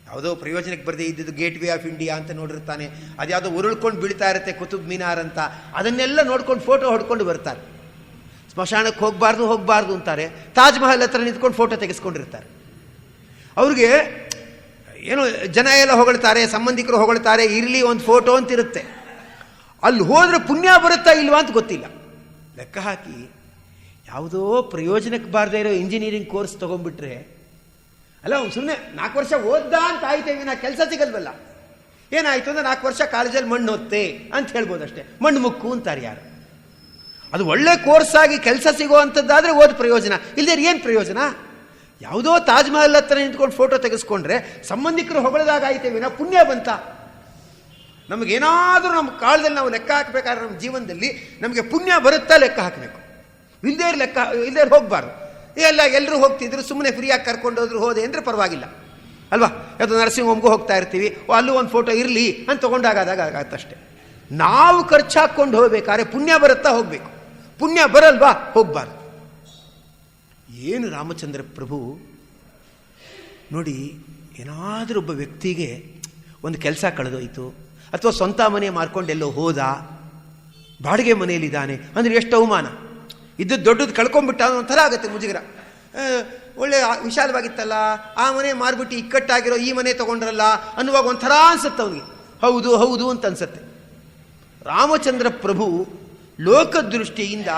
ಯಾವುದೋ ಪ್ರಯೋಜನಕ್ಕೆ ಬರದೇ ಇದ್ದಿದ್ದು ಗೇಟ್ ವೇ ಆಫ್ ಇಂಡಿಯಾ ಅಂತ ನೋಡಿರ್ತಾನೆ, ಅದ್ಯಾವುದೋ ಉರುಳ್ಕೊಂಡು ಬೀಳ್ತಾ ಇರುತ್ತೆ ಕುತುಬ್ ಮಿನಾರ್ ಅಂತ, ಅದನ್ನೆಲ್ಲ ನೋಡ್ಕೊಂಡು ಫೋಟೋ ಹೊಡ್ಕೊಂಡು ಬರ್ತಾರೆ. ಸ್ಮಶಾನಕ್ಕೆ ಹೋಗಬಾರ್ದು ಅಂತಾರೆ. ತಾಜ್ ಮಹಲ್ ಹತ್ರ ನಿಂತ್ಕೊಂಡು ಫೋಟೋ ತೆಗೆಸ್ಕೊಂಡಿರ್ತಾರೆ. ಅವ್ರಿಗೆ ಏನೋ ಜನ ಎಲ್ಲ ಹೊಗಳ್ತಾರೆ, ಸಂಬಂಧಿಕರು ಹೊಗಳ್ತಾರೆ, ಇರಲಿ ಒಂದು ಫೋಟೋ ಅಂತಿರುತ್ತೆ. ಅಲ್ಲಿ ಹೋದರೆ ಪುಣ್ಯ ಬರುತ್ತಾ ಇಲ್ವಾ ಅಂತ ಗೊತ್ತಿಲ್ಲ. ಲೆಕ್ಕ ಹಾಕಿ ಯಾವುದೋ ಪ್ರಯೋಜನಕ್ಕೆ ಬಾರದೇ ಇರೋ ಇಂಜಿನಿಯರಿಂಗ್ ಕೋರ್ಸ್ ತೊಗೊಂಡ್ಬಿಟ್ರೆ, ಅಲ್ಲ ಅವ್ನು ಸುಮ್ಮನೆ 4 ವರ್ಷ ಓದ್ದ ಅಂತ ಆಯ್ತೇವೆ, ನಾ ಕೆಲಸ ಸಿಗಲ್ವಲ್ಲ. ಏನಾಯ್ತು ಅಂದರೆ 4 ವರ್ಷ ಕಾಲೇಜಲ್ಲಿ ಮಣ್ಣು ಓದ್ತೆ ಅಂತ ಹೇಳ್ಬೋದು ಅಷ್ಟೇ. ಮಣ್ಣು ಮುಕ್ಕು ಅಂತಾರೆ ಯಾರು. ಅದು ಒಳ್ಳೆ ಕೋರ್ಸ್ ಆಗಿ ಕೆಲಸ ಸಿಗೋ ಅಂಥದ್ದಾದರೆ ಓದ್ ಪ್ರಯೋಜನ, ಇಲ್ಲದೇ ಏನು ಪ್ರಯೋಜನ? ಯಾವುದೋ ತಾಜ್ ಮಹಲ್ ಹತ್ರ ನಿಂತ್ಕೊಂಡು ಫೋಟೋ ತೆಗೆಸ್ಕೊಂಡ್ರೆ ಸಂಬಂಧಿಕರು ಹೊಗಳದಾಗ ಆಯ್ತೇವೆ, ನಾ ಪುಣ್ಯ ಬಂತ? ನಮಗೇನಾದರೂ ನಮ್ಮ ಕಾಲದಲ್ಲಿ ನಾವು ಲೆಕ್ಕ ಹಾಕಬೇಕಾದ್ರೆ ನಮ್ಮ ಜೀವನದಲ್ಲಿ ನಮಗೆ ಪುಣ್ಯ ಬರುತ್ತಾ ಲೆಕ್ಕ ಹಾಕಬೇಕು. ಇಲ್ಲದೇ ಹೋಗಬಾರ್ದು. ಎಲ್ಲರೂ ಹೋಗ್ತಿದ್ರು, ಸುಮ್ಮನೆ ಫ್ರೀಯಾಗಿ ಕರ್ಕೊಂಡೋದ್ರು ಹೋದೆ ಅಂದರೆ ಪರವಾಗಿಲ್ಲ ಅಲ್ವಾ. ಯಾವುದೋ ನರ್ಸಿಂಗ್ ಹೋಮ್ಗೂ ಹೋಗ್ತಾ ಇರ್ತೀವಿ, ಅಲ್ಲೂ ಒಂದು ಫೋಟೋ ಇರಲಿ ಅಂತ ತೊಗೊಂಡಾಗಾದಾಗ ಆಗತ್ತಷ್ಟೇ. ನಾವು ಖರ್ಚು ಹಾಕ್ಕೊಂಡು ಹೋಗ್ಬೇಕಾದ್ರೆ ಪುಣ್ಯ ಬರುತ್ತಾ ಹೋಗಬೇಕು, ಪುಣ್ಯ ಬರಲ್ವಾ ಹೋಗಬಾರ್ದು. ಏನು ರಾಮಚಂದ್ರ ಪ್ರಭು ನೋಡಿ, ಏನಾದರೂ ಒಬ್ಬ ವ್ಯಕ್ತಿಗೆ ಒಂದು ಕೆಲಸ ಕಳೆದೋಯ್ತು, ಅಥವಾ ಸ್ವಂತ ಮನೆ ಮಾರ್ಕೊಂಡೆಲ್ಲೋ ಹೋದ, ಬಾಡಿಗೆ ಮನೆಯಲ್ಲಿದ್ದಾನೆ ಅಂದರೆ ಎಷ್ಟು ಅವಮಾನ. ಇದ್ದದ್ದು ದೊಡ್ಡದು ಕಳ್ಕೊಂಡ್ಬಿಟ್ಟ ಒಂಥರ ಆಗುತ್ತೆ, ಮುಜುಗರ. ಒಳ್ಳೆ ವಿಶಾಲವಾಗಿತ್ತಲ್ಲ, ಆ ಮನೆ ಮಾರ್ಬಿಟ್ಟು ಇಕ್ಕಟ್ಟಾಗಿರೋ ಈ ಮನೆ ತೊಗೊಂಡ್ರಲ್ಲ ಅನ್ನುವಾಗ ಒಂಥರ ಅನ್ಸುತ್ತೆ ಅವನಿಗೆ. ಹೌದು ಅಂತ ಅನ್ಸುತ್ತೆ. ರಾಮಚಂದ್ರ ಪ್ರಭು ಲೋಕದೃಷ್ಟಿಯಿಂದ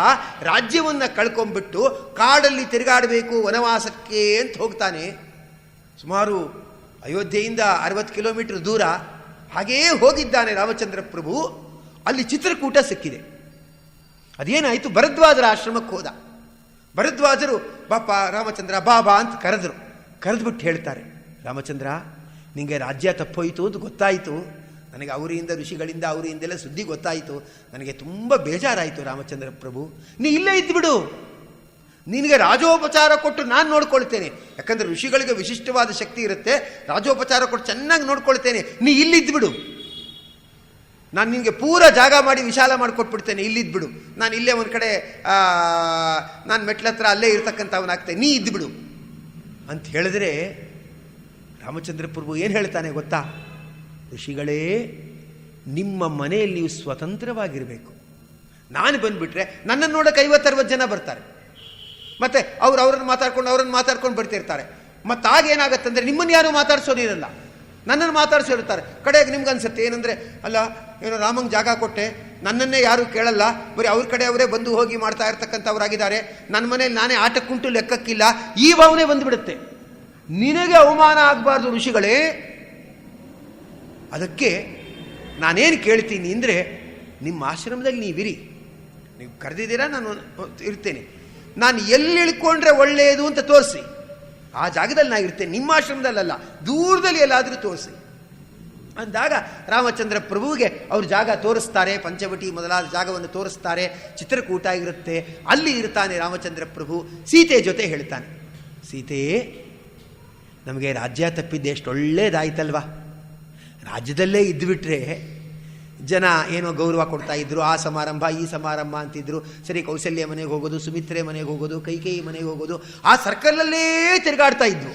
ರಾಜ್ಯವನ್ನು ಕಳ್ಕೊಂಡ್ಬಿಟ್ಟು ಕಾಡಲ್ಲಿ ತಿರುಗಾಡಬೇಕು ವನವಾಸಕ್ಕೆ ಅಂತ ಹೋಗ್ತಾನೆ. ಸುಮಾರು ಅಯೋಧ್ಯೆಯಿಂದ 60 ಕಿಲೋಮೀಟರ್ ದೂರ ಹಾಗೇ ಹೋಗಿದ್ದಾನೆ ರಾಮಚಂದ್ರ ಪ್ರಭು. ಅಲ್ಲಿ ಚಿತ್ರಕೂಟ ಸಿಕ್ಕಿದೆ. ಅದೇನಾಯಿತು, ಭರದ್ವಾಜರ ಆಶ್ರಮಕ್ಕೆ ಹೋದ. ಭರದ್ವಾಜರು ಬಾಪ ರಾಮಚಂದ್ರ ಬಾಬಾ ಅಂತ ಕರೆದ್ಬಿಟ್ಟು ಹೇಳ್ತಾರೆ, ರಾಮಚಂದ್ರ ನಿಮಗೆ ರಾಜ್ಯ ತಪ್ಪೋಯಿತು ಅಂತ ಗೊತ್ತಾಯಿತು, ನನಗೆ ಅವರಿಂದೆಲ್ಲ ಸುದ್ದಿ ಗೊತ್ತಾಯಿತು, ನನಗೆ ತುಂಬ ಬೇಜಾರಾಯಿತು ರಾಮಚಂದ್ರ ಪ್ರಭು. ನೀ ಇಲ್ಲೇ ಇದ್ದುಬಿಡು, ನಿನಗೆ ರಾಜೋಪಚಾರ ಕೊಟ್ಟು ನಾನು ನೋಡ್ಕೊಳ್ತೇನೆ. ಯಾಕಂದರೆ ಋಷಿಗಳಿಗೆ ವಿಶಿಷ್ಟವಾದ ಶಕ್ತಿ ಇರುತ್ತೆ, ರಾಜೋಪಚಾರ ಕೊಟ್ಟು ಚೆನ್ನಾಗಿ ನೋಡ್ಕೊಳ್ತೇನೆ, ನೀ ಇಲ್ಲಿದ್ದುಬಿಡು. ನಾನು ನಿನಗೆ ಪೂರ ಜಾಗ ಮಾಡಿ ವಿಶಾಲ ಮಾಡಿಕೊಟ್ಬಿಡ್ತೇನೆ, ಇಲ್ಲಿದ್ದುಬಿಡು. ನಾನು ಇಲ್ಲೇ ಒಂದು ಕಡೆ ನಾನು ಮೆಟ್ಲತ್ರ ಅಲ್ಲೇ ಇರ್ತಕ್ಕಂಥವನಾಗ್ತೇನೆ, ನೀ ಇದ್ದುಬಿಡು ಅಂತ ಹೇಳಿದ್ರೆ ರಾಮಚಂದ್ರ ಪ್ರಭು ಏನು ಹೇಳ್ತಾನೆ ಗೊತ್ತಾ? ಋಷಿಗಳೇ, ನಿಮ್ಮ ಮನೆಯಲ್ಲಿ ನೀವು ಸ್ವತಂತ್ರವಾಗಿರಬೇಕು. ನಾನು ಬಂದುಬಿಟ್ರೆ ನನ್ನನ್ನು ನೋಡೋಕೆ 50-60 ಜನ ಬರ್ತಾರೆ, ಮತ್ತು ಅವ್ರನ್ನ ಮಾತಾಡ್ಕೊಂಡು ಬರ್ತಿರ್ತಾರೆ. ಮತ್ತು ಆಗೇನಾಗತ್ತಂದರೆ ನಿಮ್ಮನ್ನು ಯಾರು ಮಾತಾಡ್ಸೋದಿರಲ್ಲ, ನನ್ನನ್ನು ಮಾತಾಡ್ಸಿರ್ತಾರೆ. ಕಡೆಗೆ ನಿಮ್ಗೆ ಅನ್ಸುತ್ತೆ ಏನಂದರೆ, ಅಲ್ಲ ಏನೋ ರಾಮಂಗೆ ಜಾಗ ಕೊಟ್ಟೆ, ನನ್ನನ್ನೇ ಯಾರೂ ಕೇಳಲ್ಲ, ಬರೀ ಅವ್ರ ಕಡೆ ಅವರೇ ಬಂದು ಹೋಗಿ ಮಾಡ್ತಾ ಇರ್ತಕ್ಕಂಥವ್ರಾಗಿದ್ದಾರೆ, ನನ್ನ ಮನೇಲಿ ನಾನೇ ಆಟಕ್ಕುಂಟು ಲೆಕ್ಕಕ್ಕಿಲ್ಲ, ಈ ಭಾವನೆ ಬಂದುಬಿಡುತ್ತೆ. ನಿನಗೆ ಅವಮಾನ ಆಗಬಾರ್ದು ಋಷಿಗಳೇ. ಅದಕ್ಕೆ ನಾನೇನು ಕೇಳ್ತೀನಿ ಅಂದರೆ, ನಿಮ್ಮ ಆಶ್ರಮದಲ್ಲಿ ನೀವಿರಿ, ನೀವು ಕರೆದಿದ್ದೀರಾ, ನಾನು ಇರ್ತೇನೆ. ನಾನು ಎಲ್ಲಿ ಇಳ್ಕೊಂಡ್ರೆ ಒಳ್ಳೆಯದು ಅಂತ ತೋರಿಸಿ, ಆ ಜಾಗದಲ್ಲಿ ನಾನು ಇರ್ತೇನೆ, ನಿಮ್ಮ ಆಶ್ರಮದಲ್ಲ, ದೂರದಲ್ಲಿ ಎಲ್ಲಾದರೂ ತೋರಿಸಿ ಅಂದಾಗ ರಾಮಚಂದ್ರ ಪ್ರಭುವಿಗೆ ಅವ್ರ ಜಾಗ ತೋರಿಸ್ತಾರೆ. ಪಂಚವಟಿ ಮೊದಲಾದ ಜಾಗವನ್ನು ತೋರಿಸ್ತಾರೆ. ಚಿತ್ರಕೂಟ ಇರುತ್ತೆ, ಅಲ್ಲಿ ಇರ್ತಾನೆ ರಾಮಚಂದ್ರ ಪ್ರಭು. ಸೀತೆ ಜೊತೆ ಹೇಳ್ತಾನೆ, ಸೀತೆಯೇ, ನಮಗೆ ರಾಜ್ಯ ತಪ್ಪಿದ್ದೆ ಎಷ್ಟು ಒಳ್ಳೇದಾಯ್ತಲ್ವಾ. ರಾಜ್ಯದಲ್ಲೇ ಇದ್ದುಬಿಟ್ರೆ ಜನ ಏನೋ ಗೌರವ ಕೊಡ್ತಾ ಇದ್ರು, ಆ ಸಮಾರಂಭ ಈ ಸಮಾರಂಭ ಅಂತಿದ್ರು. ಸರಿ, ಕೌಸಲ್ಯ ಮನೆಗೆ ಹೋಗೋದು, ಸುಮಿತ್ರೆ ಮನೆಗೆ ಹೋಗೋದು, ಕೈಕೇಯಿ ಮನೆಗೆ ಹೋಗೋದು, ಆ ಸರ್ಕಲಲ್ಲೇ ತಿರುಗಾಡ್ತಾ ಇದ್ರು.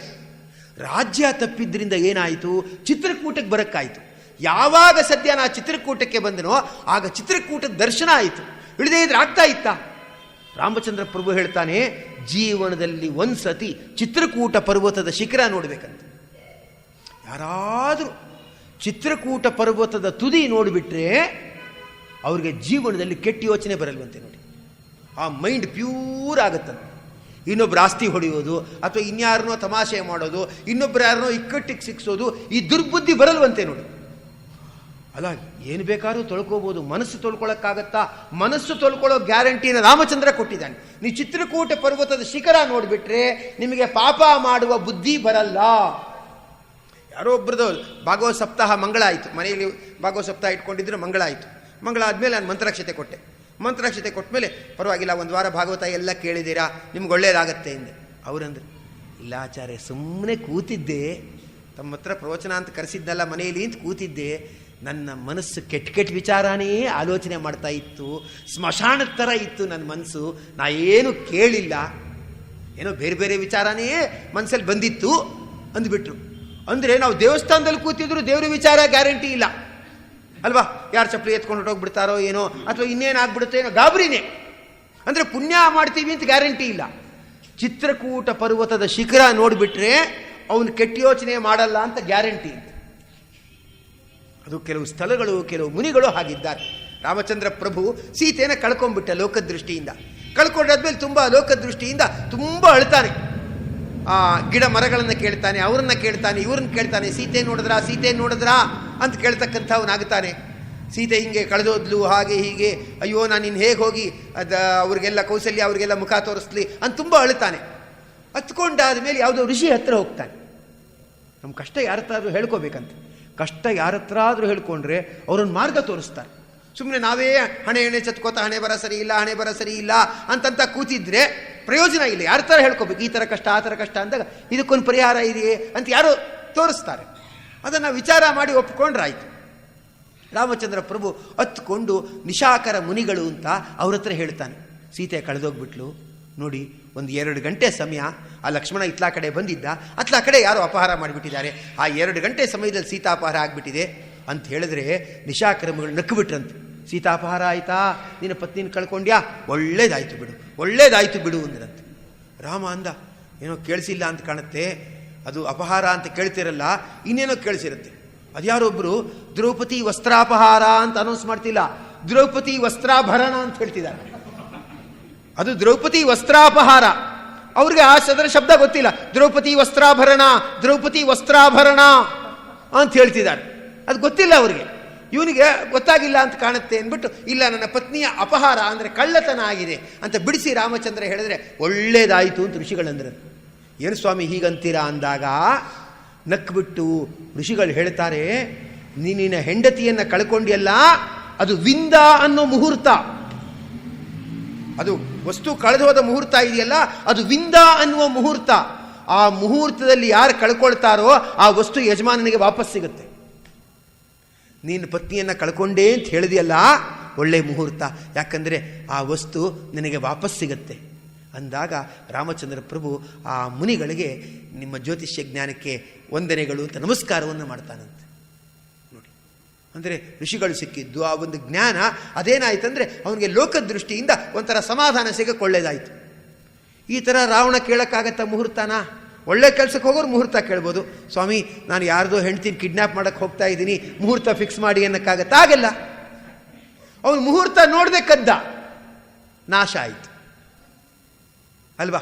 ರಾಜ್ಯ ತಪ್ಪಿದ್ರಿಂದ ಏನಾಯಿತು, ಚಿತ್ರಕೂಟಕ್ಕೆ ಬರೋಕ್ಕಾಯಿತು. ಯಾವಾಗ ಸದ್ಯ ನಾ ಚಿತ್ರಕೂಟಕ್ಕೆ ಬಂದನೋ ಆಗ ಚಿತ್ರಕೂಟದ ದರ್ಶನ ಆಯಿತು. ಇಳಿದೇ ಇದ್ರೆ ಆಗ್ತಾ ಇತ್ತ? ರಾಮಚಂದ್ರ ಪ್ರಭು ಹೇಳ್ತಾನೆ, ಜೀವನದಲ್ಲಿ ಒಂದ್ಸತಿ ಚಿತ್ರಕೂಟ ಪರ್ವತದ ಶಿಖರ ನೋಡಬೇಕಂತ. ಯಾರಾದರೂ ಚಿತ್ರಕೂಟ ಪರ್ವತದ ತುದಿ ನೋಡಿಬಿಟ್ರೆ ಅವ್ರಿಗೆ ಜೀವನದಲ್ಲಿ ಕೆಟ್ಟ ಯೋಚನೆ ಬರಲ್ವಂತೆ. ನೋಡಿ, ಆ ಮೈಂಡ್ ಪ್ಯೂರ್ ಆಗುತ್ತಂತೆ. ಇನ್ನೊಬ್ರು ಆಸ್ತಿ ಹೊಡೆಯೋದು, ಅಥವಾ ಇನ್ಯಾರನೋ ತಮಾಷೆ ಮಾಡೋದು, ಇನ್ನೊಬ್ರು ಯಾರನೋ ಇಕ್ಕಟ್ಟಿಗೆ ಸಿಕ್ಸೋದು, ಈ ದುರ್ಬುದ್ಧಿ ಬರಲ್ವಂತೆ. ನೋಡಿ, ಅಲ್ಲ ಏನು ಬೇಕಾದ್ರೂ ತೊಳ್ಕೋಬೋದು, ಮನಸ್ಸು ತೊಳ್ಕೊಳಕ್ಕಾಗತ್ತಾ? ಮನಸ್ಸು ತೊಳ್ಕೊಳ್ಳೋ ಗ್ಯಾರಂಟಿನ ರಾಮಚಂದ್ರ ಕೊಟ್ಟಿದ್ದಾನೆ. ನೀವು ಚಿತ್ರಕೂಟ ಪರ್ವತದ ಶಿಖರ ನೋಡಿಬಿಟ್ರೆ ನಿಮಗೆ ಪಾಪ ಮಾಡುವ ಬುದ್ಧಿ ಬರಲ್ಲ. ಯಾರೋ ಒಬ್ರದ್ದು ಭಾಗವತ ಸಪ್ತಾಹ ಮಂಗಳ ಆಯಿತು, ಮನೆಯಲ್ಲಿ ಭಾಗವತ ಸಪ್ತಾಹ ಇಟ್ಕೊಂಡಿದ್ರು, ಮಂಗಳ ಆಯಿತು. ಮಂಗಳ ಆದಮೇಲೆ ನಾನು ಮಂತ್ರಾಕ್ಷತೆ ಕೊಟ್ಟೆ. ಮಂತ್ರಾಕ್ಷತೆ ಕೊಟ್ಟ ಮೇಲೆ ಪರವಾಗಿಲ್ಲ, ಒಂದು ವಾರ ಭಾಗವತ ಎಲ್ಲ ಕೇಳಿದ್ದೀರಾ, ನಿಮ್ಗೆ ಒಳ್ಳೇದಾಗತ್ತೆ ಎಂದೆ. ಅವರಂದ್ರೆ, ಇಲ್ಲ ಆಚಾರ್ಯ, ಸುಮ್ಮನೆ ಕೂತಿದ್ದೆ, ತಮ್ಮ ಹತ್ರ ಪ್ರವಚನ ಅಂತ ಕರೆಸಿದ್ನಲ್ಲ ಮನೆಯಲ್ಲಿ ಅಂತ ಕೂತಿದ್ದೆ, ನನ್ನ ಮನಸ್ಸು ಕೆಟ್ಟ ವಿಚಾರನೇ ಆಲೋಚನೆ ಮಾಡ್ತಾ ಇತ್ತು, ಸ್ಮಶಾನದ ಥರ ಇತ್ತು ನನ್ನ ಮನಸ್ಸು, ನಾ ಏನು ಕೇಳಿಲ್ಲ, ಏನೋ ಬೇರೆ ಬೇರೆ ವಿಚಾರನೇ ಮನಸ್ಸಲ್ಲಿ ಬಂದಿತ್ತು ಅಂದ್ಬಿಟ್ರು. ಅಂದರೆ ನಾವು ದೇವಸ್ಥಾನದಲ್ಲಿ ಕೂತಿದ್ರು ದೇವ್ರ ವಿಚಾರ ಗ್ಯಾರಂಟಿ ಇಲ್ಲ ಅಲ್ವಾ? ಯಾರು ಚಪ್ಪಲಿ ಎತ್ಕೊಂಡು ಹೊರಟೋಗ್ಬಿಡ್ತಾರೋ ಏನೋ, ಅಥವಾ ಇನ್ನೇನಾಗ್ಬಿಡುತ್ತೋ ಏನೋ, ಗಾಬರಿನೇ ಅಂದರೆ ಪುಣ್ಯ ಮಾಡ್ತೀವಿ ಅಂತ ಗ್ಯಾರಂಟಿ ಇಲ್ಲ. ಚಿತ್ರಕೂಟ ಪರ್ವತದ ಶಿಖರ ನೋಡಿಬಿಟ್ರೆ ಅವನು ಕೆಟ್ಟ ಯೋಚನೆ ಮಾಡಲ್ಲ ಅಂತ ಗ್ಯಾರಂಟಿ. ಅದು ಕೆಲವು ಸ್ಥಳಗಳು, ಕೆಲವು ಮುನಿಗಳು ಹಾಗಿದ್ದಾರೆ. ರಾಮಚಂದ್ರ ಪ್ರಭು ಸೀತೆಯನ್ನು ಕಳ್ಕೊಂಡ್ಬಿಟ್ಟ ಲೋಕದೃಷ್ಟಿಯಿಂದ. ಕಳ್ಕೊಂಡಾದ್ಮೇಲೆ ತುಂಬ ಲೋಕದೃಷ್ಟಿಯಿಂದ ತುಂಬ ಅಳ್ತಾನೆ. ಆ ಗಿಡ ಮರಗಳನ್ನು ಕೇಳ್ತಾನೆ, ಅವರನ್ನ ಕೇಳ್ತಾನೆ, ಇವ್ರನ್ನ ಕೇಳ್ತಾನೆ. ಸೀತೆ ನೋಡಿದ್ರಾ ಅಂತ ಕೇಳ್ತಕ್ಕಂಥವನಾಗ್ತಾನೆ. ಸೀತೆ ಹಿಂಗೆ ಕಳೆದೋದ್ಲು, ಹಾಗೆ ಹೀಗೆ, ಅಯ್ಯೋ ನಾನು ಇನ್ನು ಹೇಗೆ ಹೋಗಿ ಅವ್ರಿಗೆಲ್ಲ ಕೌಸಲ್ಯ ಅವ್ರಿಗೆಲ್ಲ ಮುಖ ತೋರಿಸ್ಲಿ ಅಂತ ತುಂಬ ಅಳ್ತಾನೆ. ಹತ್ಕೊಂಡಾದ ಮೇಲೆ ಯಾವುದೋ ಋಷಿ ಹತ್ರ ಹೋಗ್ತಾನೆ. ನಮ್ಮ ಕಷ್ಟ ಯಾರ ಹತ್ರ ಆದರೂ ಹೇಳ್ಕೋಬೇಕಂತ. ಕಷ್ಟ ಯಾರ ಹತ್ರ ಆದರೂ ಹೇಳ್ಕೊಂಡ್ರೆ ಅವ್ರನ್ನ ಮಾರ್ಗ ತೋರಿಸ್ತಾರೆ. ಸುಮ್ಮನೆ ನಾವೇ ಹಣೆ ಚತ್ಕೋತ ಹಣೆ ಬರ ಸರಿ ಇಲ್ಲ ಅಂತಂತ ಕೂತಿದ್ರೆ ಪ್ರಯೋಜನ ಇಲ್ಲ. ಯಾರ ಥರ ಹೇಳ್ಕೋಬೇಕು, ಈ ಥರ ಕಷ್ಟ ಆ ಥರ ಕಷ್ಟ ಅಂದಾಗ ಇದಕ್ಕೊಂದು ಪರಿಹಾರ ಇದೆಯೇ ಅಂತ ಯಾರೋ ತೋರಿಸ್ತಾರೆ. ಅದನ್ನು ವಿಚಾರ ಮಾಡಿ ಒಪ್ಕೊಂಡ್ರಾಯ್ತು. ರಾಮಚಂದ್ರ ಪ್ರಭು ಹತ್ಕೊಂಡು ನಿಶಾಕರ ಮುನಿಗಳು ಅಂತ ಅವ್ರ ಹತ್ರ ಹೇಳ್ತಾನೆ. ಸೀತೆ ಕಳೆದೋಗ್ಬಿಟ್ಲು ನೋಡಿ, 1-2 ಗಂಟೆ ಸಮಯ ಆ ಲಕ್ಷ್ಮಣ ಇತ್ಲಾ ಕಡೆ ಬಂದಿದ್ದ, ಅತ್ಲಾ ಕಡೆ ಯಾರೋ ಅಪಹಾರ ಮಾಡಿಬಿಟ್ಟಿದ್ದಾರೆ. ಆ 2 ಗಂಟೆ ಸಮಯದಲ್ಲಿ ಸೀತಾಪಹಾರ ಆಗಿಬಿಟ್ಟಿದೆ ಅಂತ ಹೇಳಿದ್ರೆ ನಿಶಾಕರ ಮುನಿಗಳು ನಕ್ಕಿಬಿಟ್ರಂತೆ. ಸೀತಾಪಹಾರ ಆಯ್ತಾ, ನಿನ್ನ ಪತ್ನಿನ ಕಳ್ಕೊಂಡ್ಯಾ, ಒಳ್ಳೇದಾಯ್ತು ಬಿಡು ಅಂದ್ರಂತೆ. ರಾಮ ಅಂದ, ಏನೋ ಕೇಳಿಸಿಲ್ಲ ಅಂತ ಕಾಣುತ್ತೆ, ಅದು ಅಪಹಾರ ಅಂತ ಕೇಳ್ತಿರಲ್ಲ, ಇನ್ನೇನೋ ಕೇಳಿಸಿರುತ್ತೆ. ಅದ್ಯಾರೊಬ್ಬರು ದ್ರೌಪದಿ ವಸ್ತ್ರಾಪಹಾರ ಅಂತ ಅನೌನ್ಸ್ ಮಾಡ್ತಿಲ್ಲ, ದ್ರೌಪದಿ ವಸ್ತ್ರಾಭರಣ ಅಂತ ಹೇಳ್ತಿದ್ದಾರೆ. ಅದು ದ್ರೌಪದಿ ವಸ್ತ್ರಾಪಹಾರ. ಅವ್ರಿಗೆ ಆ ಶಬ್ದ ಗೊತ್ತಿಲ್ಲ. ದ್ರೌಪದಿ ವಸ್ತ್ರಾಭರಣ ಅಂತ ಹೇಳ್ತಿದ್ದಾರೆ. ಅದು ಗೊತ್ತಿಲ್ಲ ಅವ್ರಿಗೆ. ಇವನಿಗೆ ಗೊತ್ತಾಗಿಲ್ಲ ಅಂತ ಕಾಣುತ್ತೆ ಅಂದ್ಬಿಟ್ಟು, ಇಲ್ಲ ನನ್ನ ಪತ್ನಿಯ ಅಪಹಾರ ಅಂದರೆ ಕಳ್ಳತನ ಆಗಿದೆ ಅಂತ ಬಿಡಿಸಿ ರಾಮಚಂದ್ರ ಹೇಳಿದ್ರೆ ಒಳ್ಳೇದಾಯಿತು ಅಂತ ಋಷಿಗಳಂದ್ರೆ. ಏನು ಸ್ವಾಮಿ ಹೀಗಂತೀರಾ ಅಂದಾಗ ನಕ್ಬಿಟ್ಟು ಋಷಿಗಳು ಹೇಳ್ತಾರೆ, ನಿನ್ನ ಹೆಂಡತಿಯನ್ನು ಕಳ್ಕೊಂಡಿಯಲ್ಲ, ಅದು ವಿಂದ ಅನ್ನೋ ಮುಹೂರ್ತ. ಅದು ವಸ್ತು ಕಳೆದು ಹೋದ ಮುಹೂರ್ತ ಇದೆಯಲ್ಲ, ಅದು ವಿಂದ ಅನ್ನುವ ಮುಹೂರ್ತ. ಆ ಮುಹೂರ್ತದಲ್ಲಿ ಯಾರು ಕಳ್ಕೊಳ್ತಾರೋ ಆ ವಸ್ತು ಯಜಮಾನನಿಗೆ ವಾಪಸ್ ಸಿಗುತ್ತೆ. ನೀನು ಪತ್ನಿಯನ್ನು ಕಳ್ಕೊಂಡೇ ಅಂತ ಹೇಳಿದೆಯಲ್ಲ, ಒಳ್ಳೆ ಮುಹೂರ್ತ, ಯಾಕಂದರೆ ಆ ವಸ್ತು ನಿನಗೆ ವಾಪಸ್ ಸಿಗುತ್ತೆ ಅಂದಾಗ ರಾಮಚಂದ್ರ ಪ್ರಭು ಆ ಮುನಿಗಳಿಗೆ ನಿಮ್ಮ ಜ್ಯೋತಿಷ್ಯ ಜ್ಞಾನಕ್ಕೆ ವಂದನೆಗಳು ಅಂತ ನಮಸ್ಕಾರವನ್ನು ಮಾಡ್ತಾನಂತೆ. ನೋಡಿ, ಅಂದರೆ ಋಷಿಗಳು ಸಿಕ್ಕಿದ್ದು ಆ ಒಂದು ಜ್ಞಾನ ಅದೇನಾಯ್ತಂದರೆ ಅವನಿಗೆ ಲೋಕದೃಷ್ಟಿಯಿಂದ ಒಂಥರ ಸಮಾಧಾನ ಸಿಗಕ್ಕೆ ಒಳ್ಳೇದಾಯಿತು. ಈ ಥರ ರಾವಣ ಕೇಳೋಕ್ಕಾಗತ್ತಾ ಮುಹೂರ್ತನ? ಒಳ್ಳೆ ಕೆಲಸಕ್ಕೆ ಹೋಗೋರು ಮುಹೂರ್ತ ಕೇಳ್ಬೋದು. ಸ್ವಾಮಿ ನಾನು ಯಾರ್ದೋ ಹೆಂಡ್ತೀನಿ ಕಿಡ್ನ್ಯಾಪ್ ಮಾಡೋಕ್ಕೆ ಹೋಗ್ತಾ ಇದ್ದೀನಿ, ಮುಹೂರ್ತ ಫಿಕ್ಸ್ ಮಾಡಿ ಅನ್ನೋಕ್ಕಾಗತ್ತ? ಆಗಲ್ಲ. ಅವನು ಮುಹೂರ್ತ ನೋಡದೆ ಕದ್ದ, ನಾಶ ಆಯಿತು ಅಲ್ವಾ?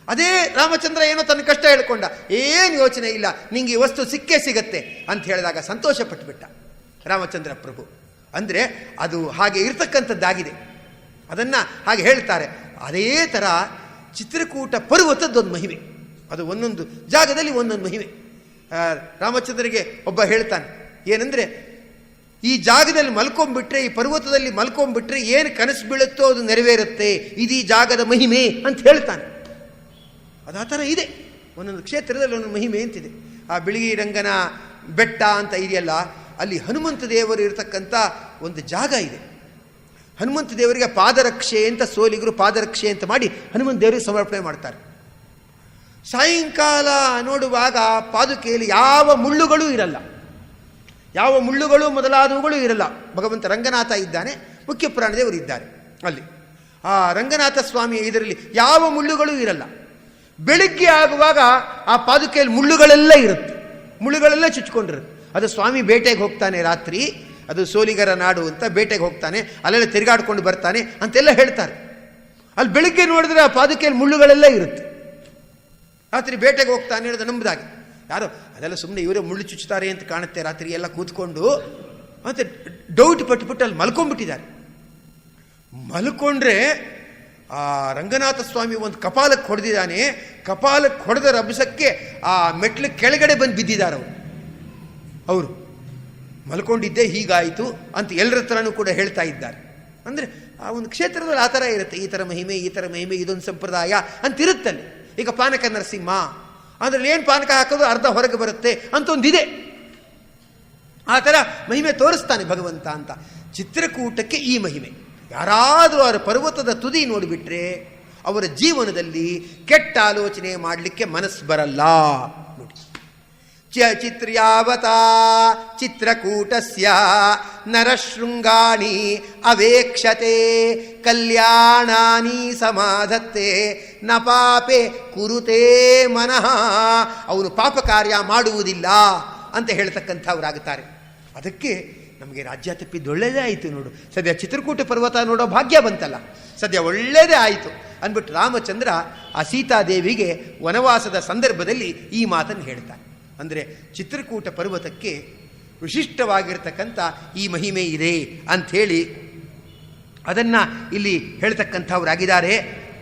ಅದೇ ರಾಮಚಂದ್ರ ಏನೋ ತನ್ನ ಕಷ್ಟ ಹೇಳ್ಕೊಂಡ, ಏನು ಯೋಚನೆ ಇಲ್ಲ, ನಿಂಗೆ ಈ ವಸ್ತು ಸಿಕ್ಕೇ ಸಿಗತ್ತೆ ಅಂತ ಹೇಳಿದಾಗ ಸಂತೋಷ ಪಟ್ಟುಬಿಟ್ಟ ರಾಮಚಂದ್ರ ಪ್ರಭು. ಅಂದರೆ ಅದು ಹಾಗೆ ಇರ್ತಕ್ಕಂಥದ್ದಾಗಿದೆ. ಅದನ್ನು ಹಾಗೆ ಹೇಳ್ತಾರೆ. ಅದೇ ಥರ ಚಿತ್ರಕೂಟ ಪರ್ವತದ್ದೊಂದು ಮಹಿಮೆ. ಅದು ಒಂದೊಂದು ಜಾಗದಲ್ಲಿ ಒಂದೊಂದು ಮಹಿಮೆ. ರಾಮಚಂದ್ರರಿಗೆ ಒಬ್ಬ ಹೇಳ್ತಾನೆ, ಏನಂದರೆ ಈ ಜಾಗದಲ್ಲಿ ಮಲ್ಕೊಂಡ್ಬಿಟ್ರೆ, ಈ ಪರ್ವತದಲ್ಲಿ ಮಲ್ಕೊಂಡ್ಬಿಟ್ರೆ ಏನು ಕನಸು ಬೀಳುತ್ತೋ ಅದು ನೆರವೇರುತ್ತೆ, ಇದು ಈ ಜಾಗದ ಮಹಿಮೆ ಅಂತ ಹೇಳ್ತಾನೆ. ಅದು ಆ ಥರ ಇದೆ. ಒಂದೊಂದು ಕ್ಷೇತ್ರದಲ್ಲಿ ಒಂದೊಂದು ಮಹಿಮೆ ಅಂತಿದೆ. ಆ ಬಿಳಿಗಿ ರಂಗನ ಬೆಟ್ಟ ಅಂತ ಇದೆಯಲ್ಲ, ಅಲ್ಲಿ ಹನುಮಂತ ದೇವರು ಇರತಕ್ಕಂಥ ಒಂದು ಜಾಗ ಇದೆ. ಹನುಮಂತ ದೇವರಿಗೆ ಪಾದರಕ್ಷೆ ಅಂತ ಸೋಲಿಗರು ಪಾದರಕ್ಷೆ ಅಂತ ಮಾಡಿ ಹನುಮಂತ ದೇವರಿಗೆ ಸಮರ್ಪಣೆ ಮಾಡ್ತಾರೆ. ಸಾಯಂಕಾಲ ನೋಡುವಾಗ ಪಾದುಕೆಯಲ್ಲಿ ಯಾವ ಮುಳ್ಳುಗಳೂ ಇರಲ್ಲ, ಯಾವ ಮುಳ್ಳುಗಳು ಮೊದಲಾದವುಗಳು ಇರಲ್ಲ. ಭಗವಂತ ರಂಗನಾಥ ಇದ್ದಾನೆ, ಮುಖ್ಯ ಪ್ರಾಣದೇವರು ಇದ್ದಾರೆ. ಅಲ್ಲಿ ಆ ರಂಗನಾಥ ಸ್ವಾಮಿಯ ಇದರಲ್ಲಿ ಯಾವ ಮುಳ್ಳುಗಳೂ ಇರಲ್ಲ. ಬೆಳಿಗ್ಗೆ ಆಗುವಾಗ ಆ ಪಾದುಕೆಯಲ್ಲಿ ಮುಳ್ಳುಗಳೆಲ್ಲ ಇರುತ್ತೆ, ಮುಳ್ಳುಗಳೆಲ್ಲ ಚುಚ್ಕೊಂಡಿರುತ್ತೆ. ಅದು ಸ್ವಾಮಿ ಬೇಟೆಗೆ ಹೋಗ್ತಾನೆ ರಾತ್ರಿ, ಅದು ಸೋಲಿಗರ ನಾಡು ಅಂತ ಬೇಟೆಗೆ ಹೋಗ್ತಾನೆ, ಅಲ್ಲೆಲ್ಲ ತಿರುಗಾಡ್ಕೊಂಡು ಬರ್ತಾನೆ ಅಂತೆಲ್ಲ ಹೇಳ್ತಾರೆ. ಅಲ್ಲಿ ಬೆಳಿಗ್ಗೆ ನೋಡಿದ್ರೆ ಆ ಪಾದುಕೆಯಲ್ಲಿ ಮುಳ್ಳುಗಳೆಲ್ಲ ಇರುತ್ತೆ. ರಾತ್ರಿ ಬೇಟೆಗೆ ಹೋಗ್ತಾನೆ ಹೇಳೋದು ನಂಬುದಾಗಿ. ಯಾರೋ ಅದೆಲ್ಲ ಸುಮ್ಮನೆ ಇವರೇ ಮುಳ್ಳು ಚುಚ್ಚುತ್ತಾರೆ ಅಂತ ಕಾಣುತ್ತೆ, ರಾತ್ರಿ ಎಲ್ಲ ಕೂತ್ಕೊಂಡು ಅಂತ ಡೌಟ್ ಪಟ್ಟುಬಿಟ್ಟು ಅಲ್ಲಿ ಮಲ್ಕೊಂಡ್ಬಿಟ್ಟಿದ್ದಾರೆ. ಮಲ್ಕೊಂಡ್ರೆ ಆ ರಂಗನಾಥ ಸ್ವಾಮಿ ಒಂದು ಕಪಾಲಕ್ಕೆ ಹೊಡೆದಿದ್ದಾನೆ, ಕಪಾಲಕ್ಕೆ ಹೊಡೆದ ರಭಸಕ್ಕೆ ಆ ಮೆಟ್ಲು ಕೆಳಗಡೆ ಬಂದು ಬಿದ್ದಿದ್ದಾರೆ ಅವರು. ಮಲ್ಕೊಂಡಿದ್ದೆ ಹೀಗಾಯಿತು ಅಂತ ಎಲ್ಲರ ಹತ್ರನೂ ಕೂಡ ಹೇಳ್ತಾ ಇದ್ದಾರೆ. ಅಂದರೆ ಆ ಒಂದು ಕ್ಷೇತ್ರದಲ್ಲಿ ಆ ಥರ ಇರುತ್ತೆ, ಈ ಥರ ಮಹಿಮೆ, ಈ ಥರ ಮಹಿಮೆ, ಇದೊಂದು ಸಂಪ್ರದಾಯ ಅಂತಿರುತ್ತಲ್ಲಿ. ಈಗ ಪಾನಕ ನರಸಿಂಹ ಅದರಲ್ಲಿ ಏನು ಪಾನಕ ಹಾಕೋದು ಅರ್ಧ ಹೊರಗೆ ಬರುತ್ತೆ ಅಂತ ಒಂದಿದೆ. ಆ ಥರ ಮಹಿಮೆ ತೋರಿಸ್ತಾನೆ ಭಗವಂತ ಅಂತ. ಚಿತ್ರಕೂಟಕ್ಕೆ ಈ ಮಹಿಮೆ. ಯಾರಾದರೂ ಅವರ ಪರ್ವತದ ತುದಿ ನೋಡಿಬಿಟ್ರೆ ಅವರ ಜೀವನದಲ್ಲಿ ಕೆಟ್ಟ ಆಲೋಚನೆ ಮಾಡಲಿಕ್ಕೆ ಮನಸ್ಸು ಬರಲ್ಲ. ನೋಡಿ, ಚಿತ್ರ್ಯಾವತಾ ಚಿತ್ರಕೂಟಸ್ಯ ನರಶೃಂಗಾಣಿ ಅವೇಕ್ಷತೆ ಕಲ್ಯಾಣಾನಿ ಸಮಾಧತ್ತೆ ನ ಪಾಪೆ ಕುರುತೇ ಮನಃ. ಅವನು ಪಾಪ ಕಾರ್ಯ ಮಾಡುವುದಿಲ್ಲ ಅಂತ ಹೇಳ್ತಕ್ಕಂಥವ್ರಾಗುತ್ತಾರೆ. ಅದಕ್ಕೆ ನಮಗೆ ರಾಜ್ಯ ತಪ್ಪಿದ್ದು ಒಳ್ಳೆಯದೇ ಆಯಿತು ನೋಡು, ಸದ್ಯ ಚಿತ್ರಕೂಟ ಪರ್ವತ ನೋಡೋ ಭಾಗ್ಯ ಬಂತಲ್ಲ, ಸದ್ಯ ಒಳ್ಳೆಯದೇ ಆಯಿತು ಅಂದ್ಬಿಟ್ಟು ರಾಮಚಂದ್ರ ಆ ಸೀತಾದೇವಿಗೆ ವನವಾಸದ ಸಂದರ್ಭದಲ್ಲಿ ಈ ಮಾತನ್ನು ಹೇಳ್ತಾನೆ. ಅಂದರೆ ಚಿತ್ರಕೂಟ ಪರ್ವತಕ್ಕೆ ವಿಶಿಷ್ಟವಾಗಿರ್ತಕ್ಕಂಥ ಈ ಮಹಿಮೆ ಇದೆ ಅಂಥೇಳಿ ಅದನ್ನು ಇಲ್ಲಿ ಹೇಳ್ತಕ್ಕಂಥವ್ರಾಗಿದ್ದಾರೆ.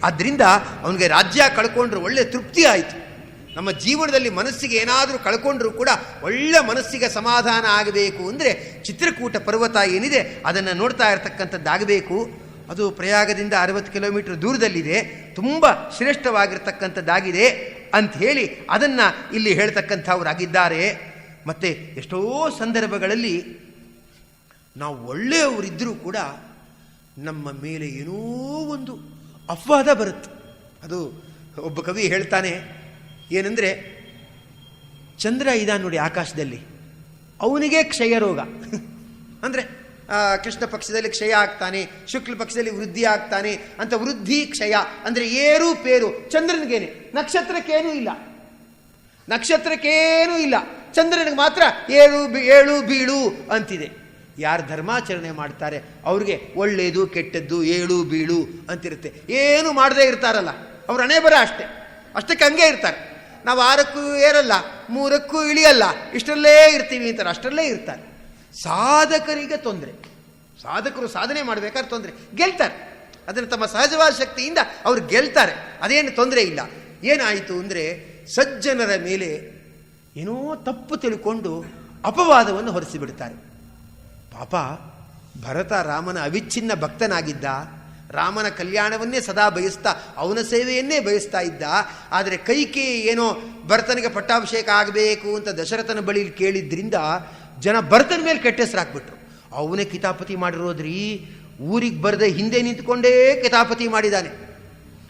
ಆದ್ದರಿಂದ ಅವನಿಗೆ ರಾಜ್ಯ ಕಳ್ಕೊಂಡ್ರೆ ಒಳ್ಳೆ ತೃಪ್ತಿ ಆಯಿತು. ನಮ್ಮ ಜೀವನದಲ್ಲಿ ಮನಸ್ಸಿಗೆ ಏನಾದರೂ ಕಳ್ಕೊಂಡ್ರೂ ಕೂಡ ಒಳ್ಳೆ ಮನಸ್ಸಿಗೆ ಸಮಾಧಾನ ಆಗಬೇಕು ಅಂದರೆ ಚಿತ್ರಕೂಟ ಪರ್ವತ ಏನಿದೆ ಅದನ್ನು ನೋಡ್ತಾ ಇರತಕ್ಕಂಥದ್ದಾಗಬೇಕು. ಅದು ಪ್ರಯಾಗದಿಂದ 60 ಕಿಲೋಮೀಟರ್ ದೂರದಲ್ಲಿದೆ, ತುಂಬ ಶ್ರೇಷ್ಠವಾಗಿರ್ತಕ್ಕಂಥದ್ದಾಗಿದೆ ಅಂಥೇಳಿ ಅದನ್ನು ಇಲ್ಲಿ ಹೇಳ್ತಕ್ಕಂಥವ್ರಾಗಿದ್ದಾರೆ. ಮತ್ತು ಎಷ್ಟೋ ಸಂದರ್ಭಗಳಲ್ಲಿ ನಾವು ಒಳ್ಳೆಯವರಿದ್ದರೂ ಕೂಡ ನಮ್ಮ ಮೇಲೆ ಏನೋ ಒಂದು ಅಪವಾದ ಬರುತ್ತೆ. ಅದು ಒಬ್ಬ ಕವಿ ಹೇಳ್ತಾನೆ, ಏನಂದರೆ ಚಂದ್ರ ಇದ್ದಾನೆ ನೋಡಿ ಆಕಾಶದಲ್ಲಿ, ಅವನಿಗೆ ಕ್ಷಯ ರೋಗ. ಅಂದರೆ ಕೃಷ್ಣ ಪಕ್ಷದಲ್ಲಿ ಕ್ಷಯ ಆಗ್ತಾನೆ, ಶುಕ್ಲ ಪಕ್ಷದಲ್ಲಿ ವೃದ್ಧಿ ಆಗ್ತಾನೆ ಅಂತ ವೃದ್ಧಿ ಕ್ಷಯ ಅಂದರೆ ಏರು ಪೇರು. ಚಂದ್ರನಿಗೇನೆ, ನಕ್ಷತ್ರಕ್ಕೇನೂ ಇಲ್ಲ, ನಕ್ಷತ್ರಕ್ಕೇನೂ ಇಲ್ಲ, ಚಂದ್ರನಿಗೆ ಮಾತ್ರ ಏಳು ಬೀಳು ಅಂತಿದೆ. ಯಾರು ಧರ್ಮಾಚರಣೆ ಮಾಡ್ತಾರೆ ಅವ್ರಿಗೆ ಒಳ್ಳೆಯದು ಕೆಟ್ಟದ್ದು ಏಳು ಬೀಳು ಅಂತಿರುತ್ತೆ. ಏನು ಮಾಡದೇ ಇರ್ತಾರಲ್ಲ ಅವ್ರ ಹಣೆ ಬರ ಅಷ್ಟಕ್ಕೆ ಹಂಗೆ ಇರ್ತಾರೆ. ನಾವು 6ಕ್ಕೂ ಏರಲ್ಲ, 3ಕ್ಕೂ ಇಳಿಯಲ್ಲ, ಇಷ್ಟರಲ್ಲೇ ಇರ್ತೀವಿ ಅಂತಾರೆ, ಅಷ್ಟರಲ್ಲೇ ಇರ್ತಾರೆ. ಸಾಧಕರಿಗೆ ತೊಂದರೆ, ಸಾಧಕರು ಸಾಧನೆ ಮಾಡಬೇಕಾದ್ರೆ ತೊಂದರೆ, ಗೆಲ್ತಾರೆ. ಅದನ್ನು ತಮ್ಮ ಸಹಜವಾದ ಶಕ್ತಿಯಿಂದ ಅವರು ಗೆಲ್ತಾರೆ, ಅದೇನು ತೊಂದರೆ ಇಲ್ಲ. ಏನಾಯಿತು ಅಂದರೆ ಸಜ್ಜನರ ಮೇಲೆ ಏನೋ ತಪ್ಪು ತಿಳ್ಕೊಂಡು ಅಪವಾದವನ್ನು ಹೊರಿಸಿಬಿಡ್ತಾರೆ. ಪಾಪ ಭರತ ರಾಮನ ಅವಿಚ್ಛಿನ್ನ ಭಕ್ತನಾಗಿದ್ದ, ರಾಮನ ಕಲ್ಯಾಣವನ್ನೇ ಸದಾ ಬಯಸ್ತಾ ಅವನ ಸೇವೆಯನ್ನೇ ಬಯಸ್ತಾ ಇದ್ದ. ಆದರೆ ಕೈಕೇಯಿ ಏನೋ ಭರತನಿಗೆ ಪಟ್ಟಾಭಿಷೇಕ ಆಗಬೇಕು ಅಂತ ದಶರಥನ ಬಳಿ ಕೇಳಿದ್ರಿಂದ ಜನ ಭರತನ ಮೇಲೆ ಕೆಟ್ಟ ಹೆಸರಾಕ್ಬಿಟ್ರು. ಅವನೇ ಕಿತಾಪತಿ ಮಾಡಿರೋದ್ರಿ, ಊರಿಗೆ ಬರದೆ ಹಿಂದೆ ನಿಂತ್ಕೊಂಡೇ ಕಿತಾಪತಿ ಮಾಡಿದ್ದಾನೆ.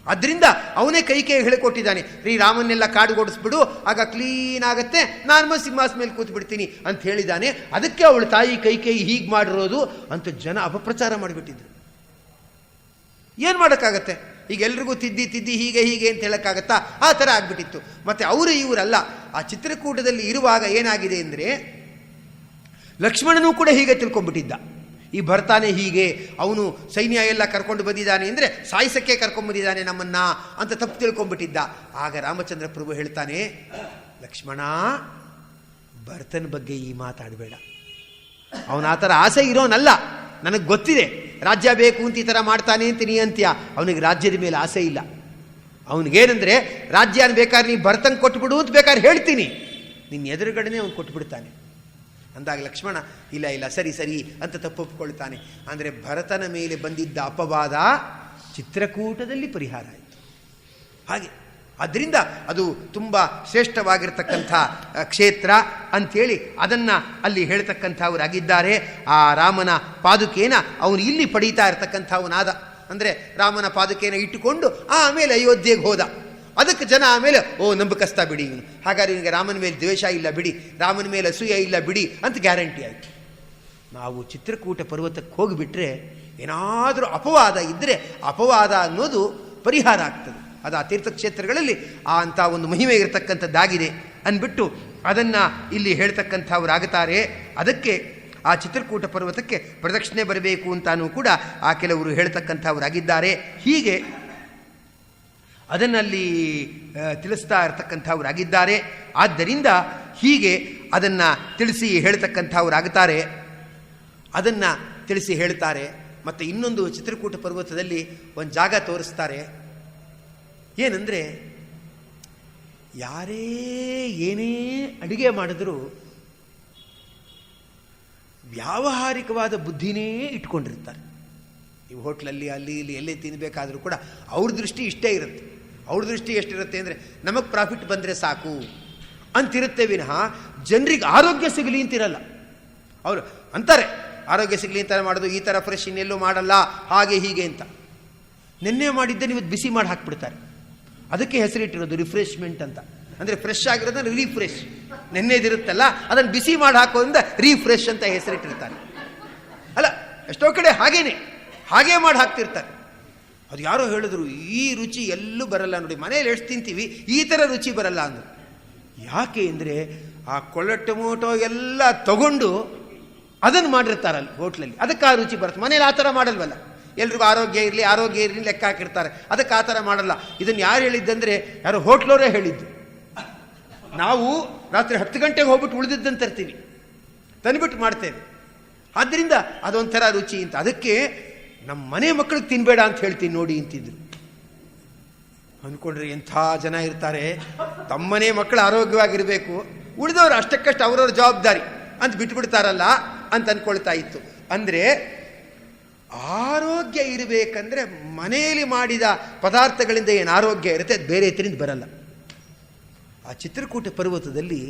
ಅದರಿಂದ ಅವನೇ ಕೈಕೇಯಿ ಹೇಳಿಕೊಟ್ಟಿದ್ದಾನೆ, ರೀ ರಾಮನ್ನೆಲ್ಲ ಕಾಡುಗೊಡಿಸ್ಬಿಡು, ಆಗ ಕ್ಲೀನ್ ಆಗತ್ತೆ, ನಾನು ಸಿಂಹಾಸನ ಮೇಲೆ ಕೂತ್ಬಿಡ್ತೀನಿ ಅಂತ ಹೇಳಿದ್ದಾನೆ. ಅದಕ್ಕೆ ಅವಳು ತಾಯಿ ಕೈಕೇಯಿ ಹೀಗೆ ಮಾಡಿರೋದು ಅಂತ ಜನ ಅಪಪ್ರಚಾರ ಮಾಡಿಬಿಟ್ಟಿದ್ರು. ಏನು ಮಾಡೋಕ್ಕಾಗತ್ತೆ? ಈಗ ಎಲ್ರಿಗೂ ತಿದ್ದಿ ಹೀಗೆ ಅಂತ ಹೇಳೋಕ್ಕಾಗತ್ತಾ? ಆ ಥರ ಆಗ್ಬಿಟ್ಟಿತ್ತು. ಮತ್ತು ಅವರು ಇವರಲ್ಲ. ಆ ಚಿತ್ರಕೂಟದಲ್ಲಿ ಇರುವಾಗ ಏನಾಗಿದೆ ಅಂದರೆ ಲಕ್ಷ್ಮಣನೂ ಕೂಡ ಹೀಗೆ ತಿಳ್ಕೊಂಡ್ಬಿಟ್ಟಿದ್ದ, ಈ ಭರ್ತಾನೆ ಹೀಗೆ, ಅವನು ಸೈನ್ಯ ಎಲ್ಲ ಕರ್ಕೊಂಡು ಬಂದಿದ್ದಾನೆ ಅಂದರೆ ಸಾಯಿಸಕ್ಕೆ ಕರ್ಕೊಂಡ್ಬಂದಿದ್ದಾನೆ ನಮ್ಮನ್ನ ಅಂತ ತಪ್ಪು ತಿಳ್ಕೊಂಡ್ಬಿಟ್ಟಿದ್ದ. ಆಗ ರಾಮಚಂದ್ರ ಪ್ರಭು ಹೇಳ್ತಾನೆ, ಲಕ್ಷ್ಮಣ ಭರ್ತನ ಬಗ್ಗೆ ಈ ಮಾತಾಡಬೇಡ, ಅವನ ಆ ಥರ ಆಸೆ ಇರೋನಲ್ಲ, ನನಗೆ ಗೊತ್ತಿದೆ ರಾಜ್ಯ ಬೇಕು ಅಂತ ಈ ಥರ ಮಾಡ್ತಾನೆ ಅಂತ ನೀ ಅಂತ್ಯ. ಅವನಿಗೆ ರಾಜ್ಯದ ಮೇಲೆ ಆಸೆ ಇಲ್ಲ. ಅವನಿಗೇನೆಂದರೆ ರಾಜ್ಯನ ಬೇಕಾದ್ರೆ ನೀ ಭರ್ತಂಗೆ ಕೊಟ್ಬಿಡು ಅಂತ ಬೇಕಾದ್ರೆ ಹೇಳ್ತೀನಿ, ನಿನ್ನ ಎದುರುಗಡೆನೇ ಅವನು ಕೊಟ್ಬಿಡ್ತಾನೆ. ಅಂದಾಗ ಲಕ್ಷ್ಮಣ ಇಲ್ಲ ಸರಿ ಅಂತ ತಪ್ಪೊಪ್ಕೊಳ್ತಾನೆ. ಅಂದರೆ ಭರತನ ಮೇಲೆ ಬಂದಿದ್ದ ಅಪವಾದ ಚಿತ್ರಕೂಟದಲ್ಲಿ ಪರಿಹಾರ ಆಯಿತು. ಹಾಗೆ ಅದರಿಂದ ಅದು ತುಂಬ ಶ್ರೇಷ್ಠವಾಗಿರ್ತಕ್ಕಂಥ ಕ್ಷೇತ್ರ ಅಂಥೇಳಿ ಅದನ್ನು ಅಲ್ಲಿ ಹೇಳ್ತಕ್ಕಂಥವರಾಗಿದ್ದಾರೆ. ಆ ರಾಮನ ಪಾದುಕೆಯನ್ನು ಅವನು ಇಲ್ಲಿ ಪಡೀತಾ ಇರ್ತಕ್ಕಂಥವನಾದ. ಅಂದರೆ ರಾಮನ ಪಾದುಕೆಯನ್ನು ಇಟ್ಟುಕೊಂಡು ಆಮೇಲೆ ಅಯೋಧ್ಯೆಗೆ ಹೋದ. ಅದಕ್ಕೆ ಜನ ಆಮೇಲೆ ನಂಬಕಸ್ತ ಬಿಡಿ ಇವನು, ಹಾಗಾದ್ರೆ ಇವನಿಗೆ ರಾಮನ ಮೇಲೆ ದ್ವೇಷ ಇಲ್ಲ ಬಿಡಿ, ರಾಮನ ಮೇಲೆ ಅಸೂಯೆ ಇಲ್ಲ ಬಿಡಿ ಅಂತ ಗ್ಯಾರಂಟಿ ಆಯಿತು. ನಾವು ಚಿತ್ರಕೂಟ ಪರ್ವತಕ್ಕೆ ಹೋಗಿಬಿಟ್ರೆ ಏನಾದರೂ ಅಪವಾದ ಇದ್ದರೆ ಅಪವಾದ ಅನ್ನೋದು ಪರಿಹಾರ ಆಗ್ತದೆ. ಅದು ಆ ತೀರ್ಥಕ್ಷೇತ್ರಗಳಲ್ಲಿ ಅಂಥ ಒಂದು ಮಹಿಮೆ ಇರತಕ್ಕಂಥದ್ದಾಗಿದೆ ಅಂದ್ಬಿಟ್ಟು ಅದನ್ನು ಇಲ್ಲಿ ಹೇಳ್ತಕ್ಕಂಥವ್ರಾಗುತ್ತಾರೆ. ಅದಕ್ಕೆ ಆ ಚಿತ್ರಕೂಟ ಪರ್ವತಕ್ಕೆ ಪ್ರದಕ್ಷಿಣೆ ಬರಬೇಕು ಅಂತಾನೂ ಕೂಡ ಆ ಕೆಲವರು ಹೇಳ್ತಕ್ಕಂಥವ್ರಾಗಿದ್ದಾರೆ. ಹೀಗೆ ಅದನ್ನಲ್ಲಿ ತಿಳಿಸ್ತಾ ಇರತಕ್ಕಂಥವ್ರಾಗಿದ್ದಾರೆ. ಆದ್ದರಿಂದ ಹೀಗೆ ಅದನ್ನು ತಿಳಿಸಿ ಹೇಳ್ತಕ್ಕಂಥವ್ರಾಗುತ್ತಾರೆ, ಅದನ್ನು ತಿಳಿಸಿ ಹೇಳ್ತಾರೆ. ಮತ್ತು ಇನ್ನೊಂದು ಚಿತ್ರಕೂಟ ಪರ್ವತದಲ್ಲಿ ಒಂದು ಜಾಗ ತೋರಿಸ್ತಾರೆ. ಏನಂದರೆ ಯಾರೇ ಏನೇ ಅಡುಗೆ ಮಾಡಿದ್ರೂ ವ್ಯಾವಹಾರಿಕವಾದ ಬುದ್ಧಿನೇ ಇಟ್ಕೊಂಡಿರ್ತಾರೆ. ನೀವು ಹೋಟ್ಲಲ್ಲಿ ಅಲ್ಲಿ ಇಲ್ಲಿ ಎಲ್ಲೇ ತಿನ್ನಬೇಕಾದ್ರೂ ಕೂಡ ಅವ್ರ ದೃಷ್ಟಿ ಇಷ್ಟೇ ಇರುತ್ತೆ. ಅವ್ರ ದೃಷ್ಟಿ ಎಷ್ಟಿರುತ್ತೆ ಅಂದರೆ ನಮಗೆ ಪ್ರಾಫಿಟ್ ಬಂದರೆ ಸಾಕು ಅಂತಿರುತ್ತೆ ವಿನಃ ಜನರಿಗೆ ಆರೋಗ್ಯ ಸಿಗಲಿ ಅಂತಿರಲ್ಲ. ಅವರು ಅಂತಾರೆ ಆರೋಗ್ಯ ಸಿಗಲಿ ಅಂತಾರೆ ಮಾಡೋದು, ಈ ಥರ ಫ್ರೆಶ್ ಇನ್ನೆಲ್ಲೂ ಮಾಡಲ್ಲ ಹಾಗೆ ಹೀಗೆ ಅಂತ. ನಿನ್ನೆ ಮಾಡಿದ್ದೆ ನೀವು ಬಿಸಿ ಮಾಡಿ ಹಾಕ್ಬಿಡ್ತಾರೆ. ಅದಕ್ಕೆ ಹೆಸರಿಟ್ಟಿರೋದು ರಿಫ್ರೆಶ್ಮೆಂಟ್ ಅಂತ. ಅಂದರೆ ಫ್ರೆಶ್ ಆಗಿರೋದನ್ನು ರೀಫ್ರೆಶ್, ನೆನ್ನೆದಿರುತ್ತಲ್ಲ ಅದನ್ನು ಬಿಸಿ ಮಾಡಿ ಹಾಕೋದ್ರಿಂದ ರೀಫ್ರೆಶ್ ಅಂತ ಹೆಸರಿಟ್ಟಿರ್ತಾರೆ. ಅಲ್ಲ, ಎಷ್ಟೋ ಕಡೆ ಹಾಗೇ ಮಾಡಿ ಹಾಕ್ತಿರ್ತಾರೆ. ಅದು ಯಾರೋ ಹೇಳಿದ್ರು, ಈ ರುಚಿ ಎಲ್ಲೂ ಬರಲ್ಲ ನೋಡಿ, ಮನೇಲಿ ಎಷ್ಟು ತಿಂತೀವಿ ಈ ಥರ ರುಚಿ ಬರಲ್ಲ ಅಂದರು. ಯಾಕೆ ಅಂದರೆ ಆ ಕೊಳ್ಳೆ ಟೊಮೊಟೊ ಎಲ್ಲ ತಗೊಂಡು ಅದನ್ನು ಮಾಡಿರ್ತಾರಲ್ಲ ಹೋಟ್ಲಲ್ಲಿ, ಅದಕ್ಕೆ ಆ ರುಚಿ ಬರುತ್ತೆ. ಮನೇಲಿ ಆ ಥರ ಮಾಡಲ್ವಲ್ಲ, ಎಲ್ರಿಗೂ ಆರೋಗ್ಯ ಇರಲಿ ಲೆಕ್ಕ ಹಾಕಿರ್ತಾರೆ, ಅದಕ್ಕೆ ಆ ಥರ ಮಾಡಲ್ಲ. ಇದನ್ನು ಯಾರು ಹೇಳಿದ್ದಂದರೆ ಯಾರೋ ಹೋಟ್ಲವರೇ ಹೇಳಿದ್ದು. ನಾವು ರಾತ್ರಿ 10 ಗಂಟೆಗೆ ಹೋಗ್ಬಿಟ್ಟು ಉಳಿದಿದ್ದನ್ನು ತರ್ತೀವಿ, ತಂದುಬಿಟ್ಟು ಮಾಡ್ತೇವೆ. ಆದ್ದರಿಂದ ಅದೊಂಥರ ರುಚಿ ಅಂತ. ಅದಕ್ಕೆ ನಮ್ಮ ಮನೆ ಮಕ್ಕಳಿಗೆ ತಿನ್ನಬೇಡ ಅಂತ ಹೇಳ್ತೀನಿ ನೋಡಿ ಅಂತಿದ್ರು. ಅಂದ್ಕೊಂಡ್ರೆ ಎಂಥ ಜನ ಇರ್ತಾರೆ, ತಮ್ಮನೇ ಮಕ್ಕಳು ಆರೋಗ್ಯವಾಗಿರಬೇಕು, ಉಳಿದವರು ಅಷ್ಟಕ್ಕಷ್ಟು ಅವರವ್ರ ಜವಾಬ್ದಾರಿ ಅಂತ ಬಿಟ್ಬಿಡ್ತಾರಲ್ಲ ಅಂತ ಅಂದ್ಕೊಳ್ತಾ ಇತ್ತು. ಅಂದರೆ ಆರೋಗ್ಯ ಇರಬೇಕಂದ್ರೆ ಮನೆಯಲ್ಲಿ ಮಾಡಿದ ಪದಾರ್ಥಗಳಿಂದ ಏನು ಆರೋಗ್ಯ ಇರುತ್ತೆ ಅದು ಬೇರೆ ಇದರಿಂದ ಬರಲ್ಲ. ಆ ಚಿತ್ರಕೂಟ ಪರ್ವತದಲ್ಲಿ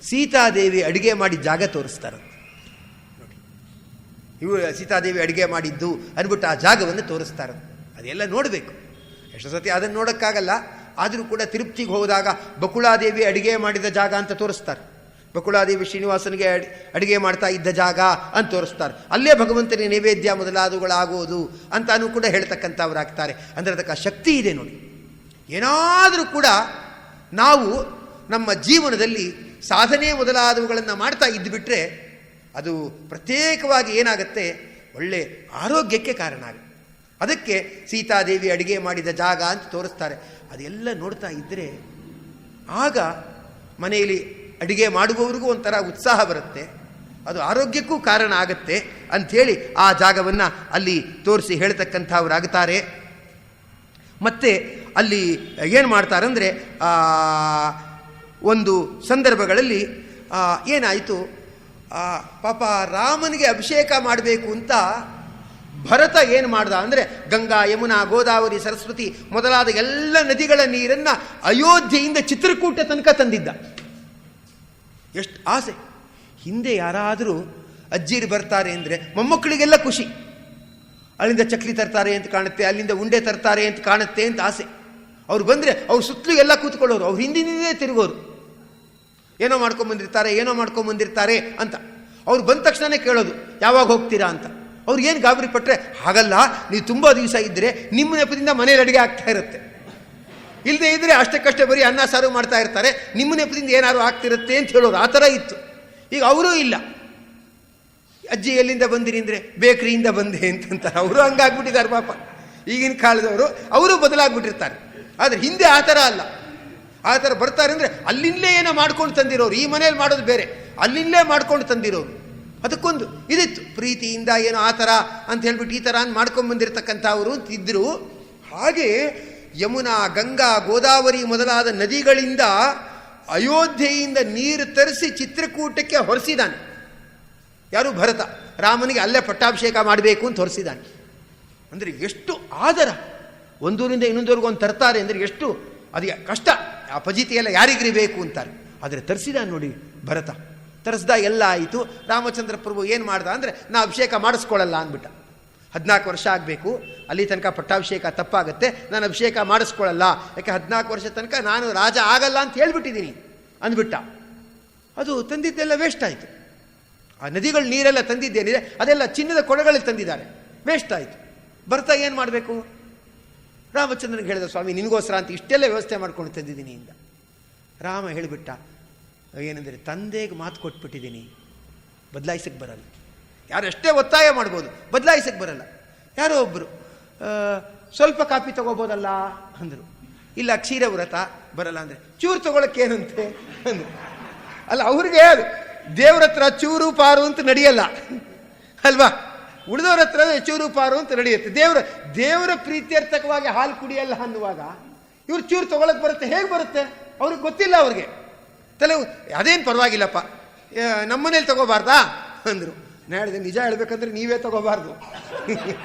ಸೀತಾದೇವಿ ಅಡುಗೆ ಮಾಡಿದ ಜಾಗ ತೋರಿಸ್ತಾರೆ ನೋಡಿ. ಇವು ಸೀತಾದೇವಿ ಅಡುಗೆ ಮಾಡಿದ್ದು ಅಂದ್ಬಿಟ್ಟು ಆ ಜಾಗವನ್ನು ತೋರಿಸ್ತಾರೆ. ಅದೆಲ್ಲ ನೋಡಬೇಕು. ಎಷ್ಟು ಸತಿ ಅದನ್ನು ನೋಡೋಕ್ಕಾಗಲ್ಲ, ಆದರೂ ಕೂಡ ತಿರುಪ್ತಿಗೆ ಹೋದಾಗ ಬಕುಳಾದೇವಿ ಅಡುಗೆ ಮಾಡಿದ ಜಾಗ ಅಂತ ತೋರಿಸ್ತಾರೆ. ಬಕುಳಾದೇವಿ ಶ್ರೀನಿವಾಸನಿಗೆ ಅಡುಗೆ ಮಾಡ್ತಾ ಇದ್ದ ಜಾಗ ಅಂತ ತೋರಿಸ್ತಾರೆ. ಅಲ್ಲೇ ಭಗವಂತನಿಗೆ ನೈವೇದ್ಯ ಮೊದಲಾದವುಗಳಾಗೋದು ಅಂತಾನೂ ಕೂಡ ಹೇಳ್ತಕ್ಕಂಥವ್ರಾಗ್ತಾರೆ. ಅಂದರೆ ಅದಕ್ಕೆ ಶಕ್ತಿ ಇದೆ ನೋಡಿ. ಏನಾದರೂ ಕೂಡ ನಾವು ನಮ್ಮ ಜೀವನದಲ್ಲಿ ಸಾಧನೆ ಮೊದಲಾದವುಗಳನ್ನು ಮಾಡ್ತಾ ಇದ್ದುಬಿಟ್ರೆ ಅದು ಪ್ರತ್ಯೇಕವಾಗಿ ಏನಾಗುತ್ತೆ, ಒಳ್ಳೆ ಆರೋಗ್ಯಕ್ಕೆ ಕಾರಣ ಆಗುತ್ತೆ. ಅದಕ್ಕೆ ಸೀತಾದೇವಿ ಅಡುಗೆ ಮಾಡಿದ ಜಾಗ ಅಂತ ತೋರಿಸ್ತಾರೆ. ಅದೆಲ್ಲ ನೋಡ್ತಾ ಇದ್ದರೆ ಆಗ ಮನೆಯಲ್ಲಿ ಅಡುಗೆ ಮಾಡುವವರಿಗೂ ಒಂಥರ ಉತ್ಸಾಹ ಬರುತ್ತೆ, ಅದು ಆರೋಗ್ಯಕ್ಕೂ ಕಾರಣ ಆಗುತ್ತೆ ಅಂಥೇಳಿ ಆ ಜಾಗವನ್ನು ಅಲ್ಲಿ ತೋರಿಸಿ ಹೇಳ್ತಕ್ಕಂಥವ್ರಾಗ್ತಾರೆ. ಮತ್ತು ಅಲ್ಲಿ ಏನು ಮಾಡ್ತಾರೆ ಅಂದರೆ ಒಂದು ಸಂದರ್ಭಗಳಲ್ಲಿ ಏನಾಯಿತು, ಪಾಪ ರಾಮನಿಗೆ ಅಭಿಷೇಕ ಮಾಡಬೇಕು ಅಂತ ಭರತ ಏನು ಮಾಡ್ದ ಅಂದರೆ ಗಂಗಾ, ಯಮುನಾ, ಗೋದಾವರಿ, ಸರಸ್ವತಿ ಮೊದಲಾದ ಎಲ್ಲ ನದಿಗಳ ನೀರನ್ನು ಅಯೋಧ್ಯೆಯಿಂದ ಚಿತ್ರಕೂಟ ತನಕ ತಂದಿದ್ದ. ಎಷ್ಟು ಆಸೆ. ಹಿಂದೆ ಯಾರಾದರೂ ಅಜ್ಜಿರು ಬರ್ತಾರೆ ಅಂದರೆ ಮೊಮ್ಮಕ್ಕಳಿಗೆಲ್ಲ ಖುಷಿ, ಅಲ್ಲಿಂದ ಚಕ್ಲಿ ತರ್ತಾರೆ ಅಂತ ಕಾಣುತ್ತೆ, ಅಲ್ಲಿಂದ ಉಂಡೆ ತರ್ತಾರೆ ಅಂತ ಕಾಣುತ್ತೆ ಅಂತ ಆಸೆ. ಅವ್ರು ಬಂದರೆ ಅವ್ರು ಸುತ್ತಲೂ ಎಲ್ಲ ಕೂತ್ಕೊಳ್ಳೋರು, ಅವ್ರು ಹಿಂದಿನಿಂದೇ ತಿರುಗೋರು. ಏನೋ ಮಾಡ್ಕೊಂಬಂದಿರ್ತಾರೆ ಅಂತ. ಅವ್ರು ಬಂದ ತಕ್ಷಣನೇ ಕೇಳೋದು ಯಾವಾಗ ಹೋಗ್ತೀರಾ ಅಂತ. ಅವ್ರು ಏನು ಗಾಬರಿ ಪಟ್ಟರೆ, ಹಾಗಲ್ಲ, ನೀವು ತುಂಬ ದಿವಸ ಇದ್ದರೆ ನಿಮ್ಮ ನೆಪದಿಂದ ಮನೇಲಿ ಅಡುಗೆ ಆಗ್ತಾ ಇರುತ್ತೆ, ಇಲ್ಲದೆ ಇದ್ದರೆ ಅಷ್ಟಕ್ಕಷ್ಟೇ ಬರೀ ಅನ್ನ ಸಾರು ಮಾಡ್ತಾ ಇರ್ತಾರೆ, ನಿಮ್ಮ ನೆಪದಿಂದ ಏನಾದ್ರು ಆಗ್ತಿರುತ್ತೆ ಅಂತ ಹೇಳೋರು. ಆ ಥರ ಇತ್ತು. ಈಗ ಅವರೂ ಇಲ್ಲ, ಅಜ್ಜಿ ಎಲ್ಲಿಂದ ಬಂದಿರಿ ಅಂದರೆ ಬೇಕ್ರಿಯಿಂದ ಬಂದೆ ಅಂತಂತಾರೆ. ಅವರು ಹಂಗಾಗ್ಬಿಟ್ಟಿದ್ದಾರೆ ಪಾಪ ಈಗಿನ ಕಾಲದವರು, ಅವರು ಬದಲಾಗ್ಬಿಟ್ಟಿರ್ತಾರೆ. ಆದರೆ ಹಿಂದೆ ಆ ಥರ ಅಲ್ಲ. ಆ ಥರ ಬರ್ತಾರೆ ಅಂದರೆ ಅಲ್ಲಿಂದಲೇ ಏನೋ ಮಾಡ್ಕೊಂಡು ತಂದಿರೋರು, ಈ ಮನೇಲಿ ಮಾಡೋದು ಬೇರೆ, ಅಲ್ಲಿಂದಲೇ ಮಾಡ್ಕೊಂಡು ತಂದಿರೋರು. ಅದಕ್ಕೊಂದು ಇದಿತ್ತು, ಪ್ರೀತಿಯಿಂದ ಏನೋ ಆ ಥರ ಅಂತ ಹೇಳ್ಬಿಟ್ಟು ಈ ಥರ ಮಾಡ್ಕೊಂಬಂದಿರತಕ್ಕಂಥವರು ಅಂತಿದ್ದರು. ಹಾಗೆ ಯಮುನಾ, ಗಂಗಾ, ಗೋದಾವರಿ ಮೊದಲಾದ ನದಿಗಳಿಂದ ಅಯೋಧ್ಯೆಯಿಂದ ನೀರು ತರಿಸಿ ಚಿತ್ರಕೂಟಕ್ಕೆ ಹೊರಿಸಿದ್ದಾನೆ. ಯಾರು? ಭರತ. ರಾಮನಿಗೆ ಅಲ್ಲೇ ಪಟ್ಟಾಭಿಷೇಕ ಮಾಡಬೇಕು ಅಂತ ಹೊರಿಸಿದ್ದಾನೆ. ಅಂದರೆ ಎಷ್ಟು ಆದರ, ಒಂದೂರಿಂದ ಇನ್ನೊಂದೂರಿಗೂ ಒಂದು ತರ್ತಾರೆ ಅಂದರೆ ಎಷ್ಟು ಅದು ಕಷ್ಟ. ಆ ಪಜಿತಿ ಎಲ್ಲ ಯಾರಿಗಿರಬೇಕು ಅಂತಾರೆ. ಆದರೆ ತರಿಸಿದ ನೋಡಿ ಭರತ. ತರಿಸ್ದ, ಎಲ್ಲ ಆಯಿತು. ರಾಮಚಂದ್ರ ಪ್ರಭು ಏನು ಮಾಡ್ದ ಅಂದರೆ ನಾ ಅಭಿಷೇಕ ಮಾಡಿಸ್ಕೊಳ್ಳಲ್ಲ ಅಂದ್ಬಿಟ್ಟ. 14 ವರ್ಷ ಆಗಬೇಕು, ಅಲ್ಲಿ ತನಕ ಪಟ್ಟಾಭಿಷೇಕ ತಪ್ಪಾಗುತ್ತೆ, ನಾನು ಅಭಿಷೇಕ ಮಾಡಿಸ್ಕೊಳ್ಳಲ್ಲ, ಯಾಕೆ 14 ವರ್ಷ ತನಕ ನಾನು ರಾಜ ಆಗಲ್ಲ ಅಂತ ಹೇಳ್ಬಿಟ್ಟಿದ್ದೀನಿ ಅಂದ್ಬಿಟ್ಟ. ಅದು ತಂದಿದ್ದೆಲ್ಲ ವೇಸ್ಟ್ ಆಯಿತು. ಆ ನದಿಗಳ ನೀರೆಲ್ಲ ತಂದಿದ್ದೇನಿದೆ ಅದೆಲ್ಲ ಚಿನ್ನದ ಕೊಡಗಳಲ್ಲಿ ತಂದಿದ್ದಾರೆ, ವೇಸ್ಟ್ ಆಯಿತು. ಭರತ ಏನು ಮಾಡಬೇಕು? ರಾಮಚಂದ್ರನಿಗೆ ಹೇಳಿದ, ಸ್ವಾಮಿ ನಿನಗೋಸ್ಕರ ಅಂತ ಇಷ್ಟೆಲ್ಲ ವ್ಯವಸ್ಥೆ ಮಾಡ್ಕೊಂಡು ತಂದಿದ್ದೀನಿ ಇಂದ. ರಾಮ ಹೇಳಿಬಿಟ್ಟ, ಏನಂದರೆ ತಂದೆಗೆ ಮಾತು ಕೊಟ್ಬಿಟ್ಟಿದ್ದೀನಿ, ಬದಲಾಯಿಸಕ್ಕೆ ಬರಲ್ಲ. ಯಾರು ಎಷ್ಟೇ ಒತ್ತಾಯ ಮಾಡ್ಬೋದು, ಬದಲಾಯಿಸಕ್ಕೆ ಬರಲ್ಲ. ಯಾರೋ ಒಬ್ಬರು ಸ್ವಲ್ಪ ಕಾಫಿ ತಗೋಬೋದಲ್ಲ ಅಂದರು. ಇಲ್ಲ, ಕ್ಷೀರ ವ್ರತ ಬರಲ್ಲ ಅಂದರೆ ಚೂರು ತಗೊಳಕ್ಕೇನಂತೆ ಅಂದರು. ಅಲ್ಲ, ಅವ್ರಿಗೆ ಅದು ದೇವ್ರ ಹತ್ರ ಚೂರು ಪಾರು ಅಂತ ನಡೆಯಲ್ಲ ಅಲ್ವಾ? ಉಳಿದವ್ರ ಹತ್ರ ಚೂರು ಪಾರು ಅಂತ ನಡೆಯುತ್ತೆ. ದೇವರ ಪ್ರೀತ್ಯರ್ಥಕವಾಗಿ ಹಾಲು ಕುಡಿಯಲ್ಲ ಅನ್ನುವಾಗ ಇವ್ರು ಚೂರು ತಗೊಳಕ್ಕೆ ಬರುತ್ತೆ, ಹೇಗೆ ಬರುತ್ತೆ? ಅವ್ರಿಗೆ ಗೊತ್ತಿಲ್ಲ. ಅವ್ರಿಗೆ ತಲೆ ಅದೇನು ಪರವಾಗಿಲ್ಲಪ್ಪ, ನಮ್ಮನೇಲಿ ತಗೋಬಾರ್ದಾ ಅಂದರು. ನಾ ಹೇಳಿದೆ, ನಿಜ ಹೇಳ್ಬೇಕಂದ್ರೆ ನೀವೇ ತಗೋಬಾರ್ದು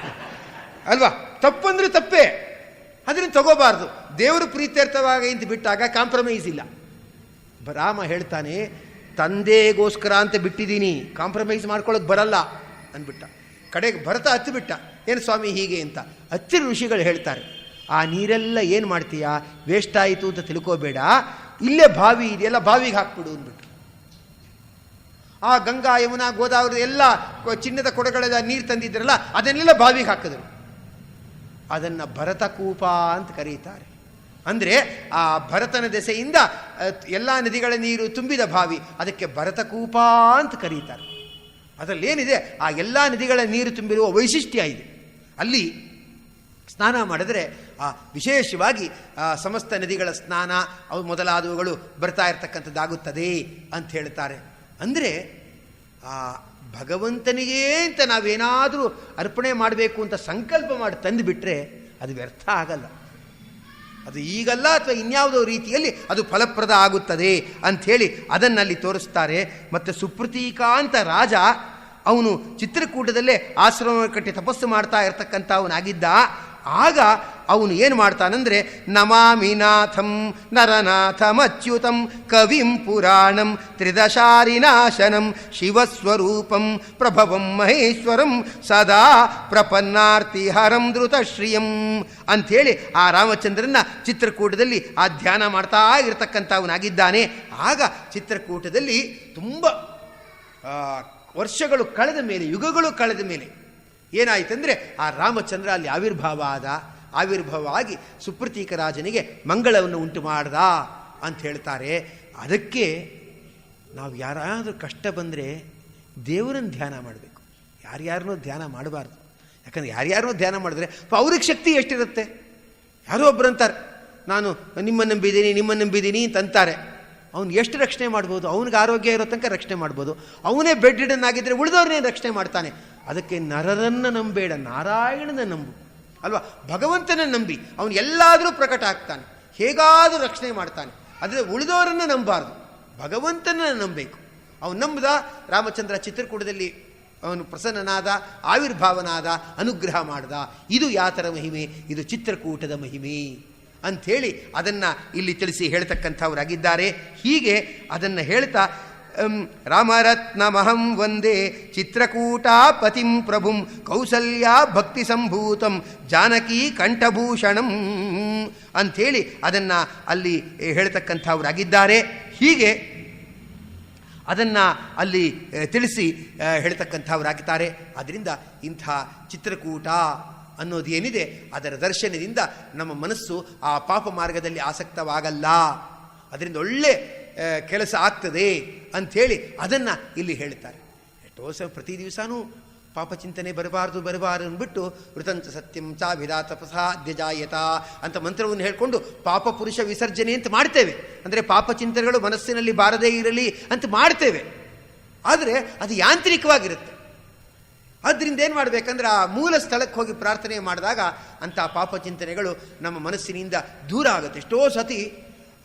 ಅಲ್ವಾ? ತಪ್ಪಂದ್ರೆ ತಪ್ಪೇ, ಅದನ್ನು ತಗೋಬಾರ್ದು. ದೇವರು ಪ್ರೀತ್ಯರ್ಥವಾಗಿ ಅಂತ ಬಿಟ್ಟಾಗ ಕಾಂಪ್ರಮೈಸ್ ಇಲ್ಲ. ರಾಮ ಹೇಳ್ತಾನೆ, ತಂದೆಗೋಸ್ಕರ ಅಂತ ಬಿಟ್ಟಿದ್ದೀನಿ, ಕಾಂಪ್ರಮೈಸ್ ಮಾಡ್ಕೊಳ್ಳೋಕೆ ಬರಲ್ಲ ಅಂದ್ಬಿಟ್ಟ. ಕಡೆಗೆ ಭರತ ಹತ್ತು ಬಿಟ್ಟ. ಏನು ಸ್ವಾಮಿ ಹೀಗೆ ಅಂತ. ಹತ್ತಿರ ಋಷಿಗಳು ಹೇಳ್ತಾರೆ, ಆ ನೀರೆಲ್ಲ ಏನು ಮಾಡ್ತೀಯಾ, ವೇಸ್ಟ್ ಆಯಿತು ಅಂತ ತಿಳ್ಕೋಬೇಡ, ಇಲ್ಲೇ ಬಾವಿ ಇದೆಯಲ್ಲ, ಬಾವಿಗೆ ಹಾಕ್ಬಿಡು ಅಂದ್ಬಿಟ್ರು. ಆ ಗಂಗಾ ಯಮುನಾ ಗೋದಾವರಿ ಎಲ್ಲ ಚಿನ್ನದ ಕೊಡಗಳೆಲ್ಲ ನೀರು ತಂದಿದ್ರಲ್ಲ ಅದನ್ನೆಲ್ಲ ಬಾವಿಗೆ ಹಾಕಿದ್ರು. ಅದನ್ನು ಭರತಕೂಪ ಅಂತ ಕರೀತಾರೆ. ಅಂದರೆ ಆ ಭರತನ ದೆಸೆಯಿಂದ ಎಲ್ಲ ನದಿಗಳ ನೀರು ತುಂಬಿದ ಬಾವಿ, ಅದಕ್ಕೆ ಭರತಕೂಪ ಅಂತ ಕರೀತಾರೆ. ಅದರಲ್ಲೇನಿದೆ, ಆ ಎಲ್ಲ ನದಿಗಳ ನೀರು ತುಂಬಿರುವ ವೈಶಿಷ್ಟ್ಯ ಇದೆ. ಅಲ್ಲಿ ಸ್ನಾನ ಮಾಡಿದ್ರೆ ವಿಶೇಷವಾಗಿ ಸಮಸ್ತ ನದಿಗಳ ಸ್ನಾನ ಅವು ಮೊದಲಾದವುಗಳು ಬರ್ತಾ ಇರತಕ್ಕಂಥದ್ದಾಗುತ್ತದೆ ಅಂತ ಹೇಳ್ತಾರೆ. ಅಂದರೆ ಆ ಭಗವಂತನಿಗೇ ಅಂತ ನಾವೇನಾದರೂ ಅರ್ಪಣೆ ಮಾಡಬೇಕು ಅಂತ ಸಂಕಲ್ಪ ಮಾಡಿ ತಂದುಬಿಟ್ರೆ ಅದು ವ್ಯರ್ಥ ಆಗಲ್ಲ. ಅದು ಈಗಲ್ಲ ಅಥವಾ ಇನ್ಯಾವುದೋ ರೀತಿಯಲ್ಲಿ ಅದು ಫಲಪ್ರದ ಆಗುತ್ತದೆ ಅಂಥೇಳಿ ಅದನ್ನಲ್ಲಿ ತೋರಿಸ್ತಾರೆ. ಮತ್ತು ಸುಪ್ರತೀಕ ಅಂತ ರಾಜ, ಅವನು ಚಿತ್ರಕೂಟದಲ್ಲೇ ಆಶ್ರಮ ಕಟ್ಟಿ ತಪಸ್ಸು ಮಾಡ್ತಾ ಇರತಕ್ಕಂಥವನಾಗಿದ್ದ. ಆಗ ಅವನು ಏನು ಮಾಡ್ತಾನಂದರೆ, ನಮಾಮಿ ನಾಥಂ ನರನಾಥಮಚ್ಯುತಂ ಕವಿಂ ಪುರಾಣಂ ತ್ರಿದಶಾರಿನಾಶನಂ ಶಿವಸ್ವರೂಪಂ ಪ್ರಭವಂ ಮಹೇಶ್ವರಂ ಸದಾ ಪ್ರಪನ್ನಾರ್ತಿ ಹರಂ ಧೃತಶ್ರಿಯಂ ಅಂಥೇಳಿ ಆ ರಾಮಚಂದ್ರನ ಚಿತ್ರಕೂಟದಲ್ಲಿ ಆ ಧ್ಯಾನ ಮಾಡ್ತಾ ಇರತಕ್ಕಂಥವನಾಗಿದ್ದಾನೆ. ಆಗ ಚಿತ್ರಕೂಟದಲ್ಲಿ ತುಂಬ ವರ್ಷಗಳು ಕಳೆದ ಮೇಲೆ, ಯುಗಗಳು ಕಳೆದ ಮೇಲೆ ಏನಾಯಿತಂದರೆ ಆ ರಾಮಚಂದ್ರ ಅಲ್ಲಿ ಆವಿರ್ಭಾವ ಆಗಿ ಸುಪ್ರತೀಕ ರಾಜನಿಗೆ ಮಂಗಳವನ್ನು ಉಂಟು ಮಾಡ್ದ ಅಂತ ಹೇಳ್ತಾರೆ. ಅದಕ್ಕೆ ನಾವು ಯಾರಾದರೂ ಕಷ್ಟ ಬಂದರೆ ದೇವರನ್ನು ಧ್ಯಾನ ಮಾಡಬೇಕು, ಯಾರ್ಯಾರನ್ನೂ ಧ್ಯಾನ ಮಾಡಬಾರ್ದು. ಯಾಕಂದರೆ ಯಾರ್ಯಾರನ್ನೂ ಧ್ಯಾನ ಮಾಡಿದ್ರೆ ಅವ್ರಿಗೆ ಶಕ್ತಿ ಎಷ್ಟಿರುತ್ತೆ. ಯಾರೋ ಒಬ್ಬರು ಅಂತಾರೆ, ನಾನು ನಿಮ್ಮನ್ನು ನಂಬಿದ್ದೀನಿ ಅಂತಾರೆ. ಅವ್ನು ಎಷ್ಟು ರಕ್ಷಣೆ ಮಾಡ್ಬೋದು? ಅವನಿಗೆ ಆರೋಗ್ಯ ಇರೋ ತನಕ ರಕ್ಷಣೆ ಮಾಡ್ಬೋದು. ಅವನೇ ಬೆಡ್ ರಿಡನ್ ಆಗಿದ್ದರೆ ಉಳಿದವ್ರನ್ನೇ ರಕ್ಷಣೆ ಮಾಡ್ತಾನೆ. ಅದಕ್ಕೆ ನರರನ್ನು ನಂಬೇಡ, ನಾರಾಯಣನ ನಂಬು ಅಲ್ವಾ. ಭಗವಂತನ ನಂಬಿ ಅವನು ಎಲ್ಲಾದರೂ ಪ್ರಕಟ ಆಗ್ತಾನೆ, ಹೇಗಾದರೂ ರಕ್ಷಣೆ ಮಾಡ್ತಾನೆ. ಆದರೆ ಉಳಿದವರನ್ನು ನಂಬಾರ್ದು, ಭಗವಂತನ ನಂಬಬೇಕು. ಅವನು ನಂಬದ ರಾಮಚಂದ್ರ ಚಿತ್ರಕೂಟದಲ್ಲಿ ಅವನು ಪ್ರಸನ್ನನಾದ, ಆವಿರ್ಭಾವನಾದ, ಅನುಗ್ರಹ ಮಾಡ್ದ. ಇದು ಯಾತರ ಮಹಿಮೆ, ಇದು ಚಿತ್ರಕೂಟದ ಮಹಿಮೆ ಅಂಥೇಳಿ ಅದನ್ನು ಇಲ್ಲಿ ತಿಳಿಸಿ ಹೇಳ್ತಕ್ಕಂಥವರಾಗಿದ್ದಾರೆ. ಹೀಗೆ ಅದನ್ನು ಹೇಳ್ತಾ ರಾಮರತ್ನಮಹಂ ವಂದೇ ಚಿತ್ರಕೂಟಾಪತಿಂ ಪ್ರಭುಂ ಕೌಸಲ್ಯ ಭಕ್ತಿ ಸಂಭೂತಂ ಜಾನಕಿ ಕಂಠಭೂಷಣಂ ಅಂಥೇಳಿ ಅದನ್ನು ಅಲ್ಲಿ ಹೇಳ್ತಕ್ಕಂಥವರಾಗಿದ್ದಾರೆ. ಹೀಗೆ ಅದನ್ನು ಅಲ್ಲಿ ತಿಳಿಸಿ ಹೇಳ್ತಕ್ಕಂಥವರಾಗಿದ್ದಾರೆ. ಆದ್ದರಿಂದ ಇಂಥ ಚಿತ್ರಕೂಟ ಅನ್ನೋದು ಏನಿದೆ ಅದರ ದರ್ಶನದಿಂದ ನಮ್ಮ ಮನಸ್ಸು ಆ ಪಾಪ ಮಾರ್ಗದಲ್ಲಿ ಆಸಕ್ತವಾಗಲ್ಲ, ಅದರಿಂದ ಒಳ್ಳೆ ಕೆಲಸ ಆಗ್ತದೆ ಅಂಥೇಳಿ ಅದನ್ನು ಇಲ್ಲಿ ಹೇಳ್ತಾರೆ. ಎಷ್ಟೋ ಸಹ ಪ್ರತಿ ದಿವಸನೂ ಪಾಪಚಿಂತನೆ ಬರಬಾರ್ದು ಅಂದ್ಬಿಟ್ಟು ವೃತಂಚ ಸತ್ಯಂ ಚ ವಿಧಾ ತಪಸಾ ದ್ಯಜಾಯತ ಅಂತ ಮಂತ್ರವನ್ನು ಹೇಳ್ಕೊಂಡು ಪಾಪ ಪುರುಷ ವಿಸರ್ಜನೆ ಅಂತ ಮಾಡ್ತೇವೆ. ಅಂದರೆ ಪಾಪಚಿಂತನೆಗಳು ಮನಸ್ಸಿನಲ್ಲಿ ಬಾರದೇ ಇರಲಿ ಅಂತ ಮಾಡ್ತೇವೆ, ಆದರೆ ಅದು ಯಾಂತ್ರಿಕವಾಗಿರುತ್ತೆ. ಆದ್ದರಿಂದ ಏನು ಮಾಡಬೇಕಂದ್ರೆ ಆ ಮೂಲ ಸ್ಥಳಕ್ಕೆ ಹೋಗಿ ಪ್ರಾರ್ಥನೆ ಮಾಡಿದಾಗ ಅಂಥ ಪಾಪಚಿಂತನೆಗಳು ನಮ್ಮ ಮನಸ್ಸಿನಿಂದ ದೂರ ಆಗುತ್ತೆ. ಎಷ್ಟೋ ಸತಿ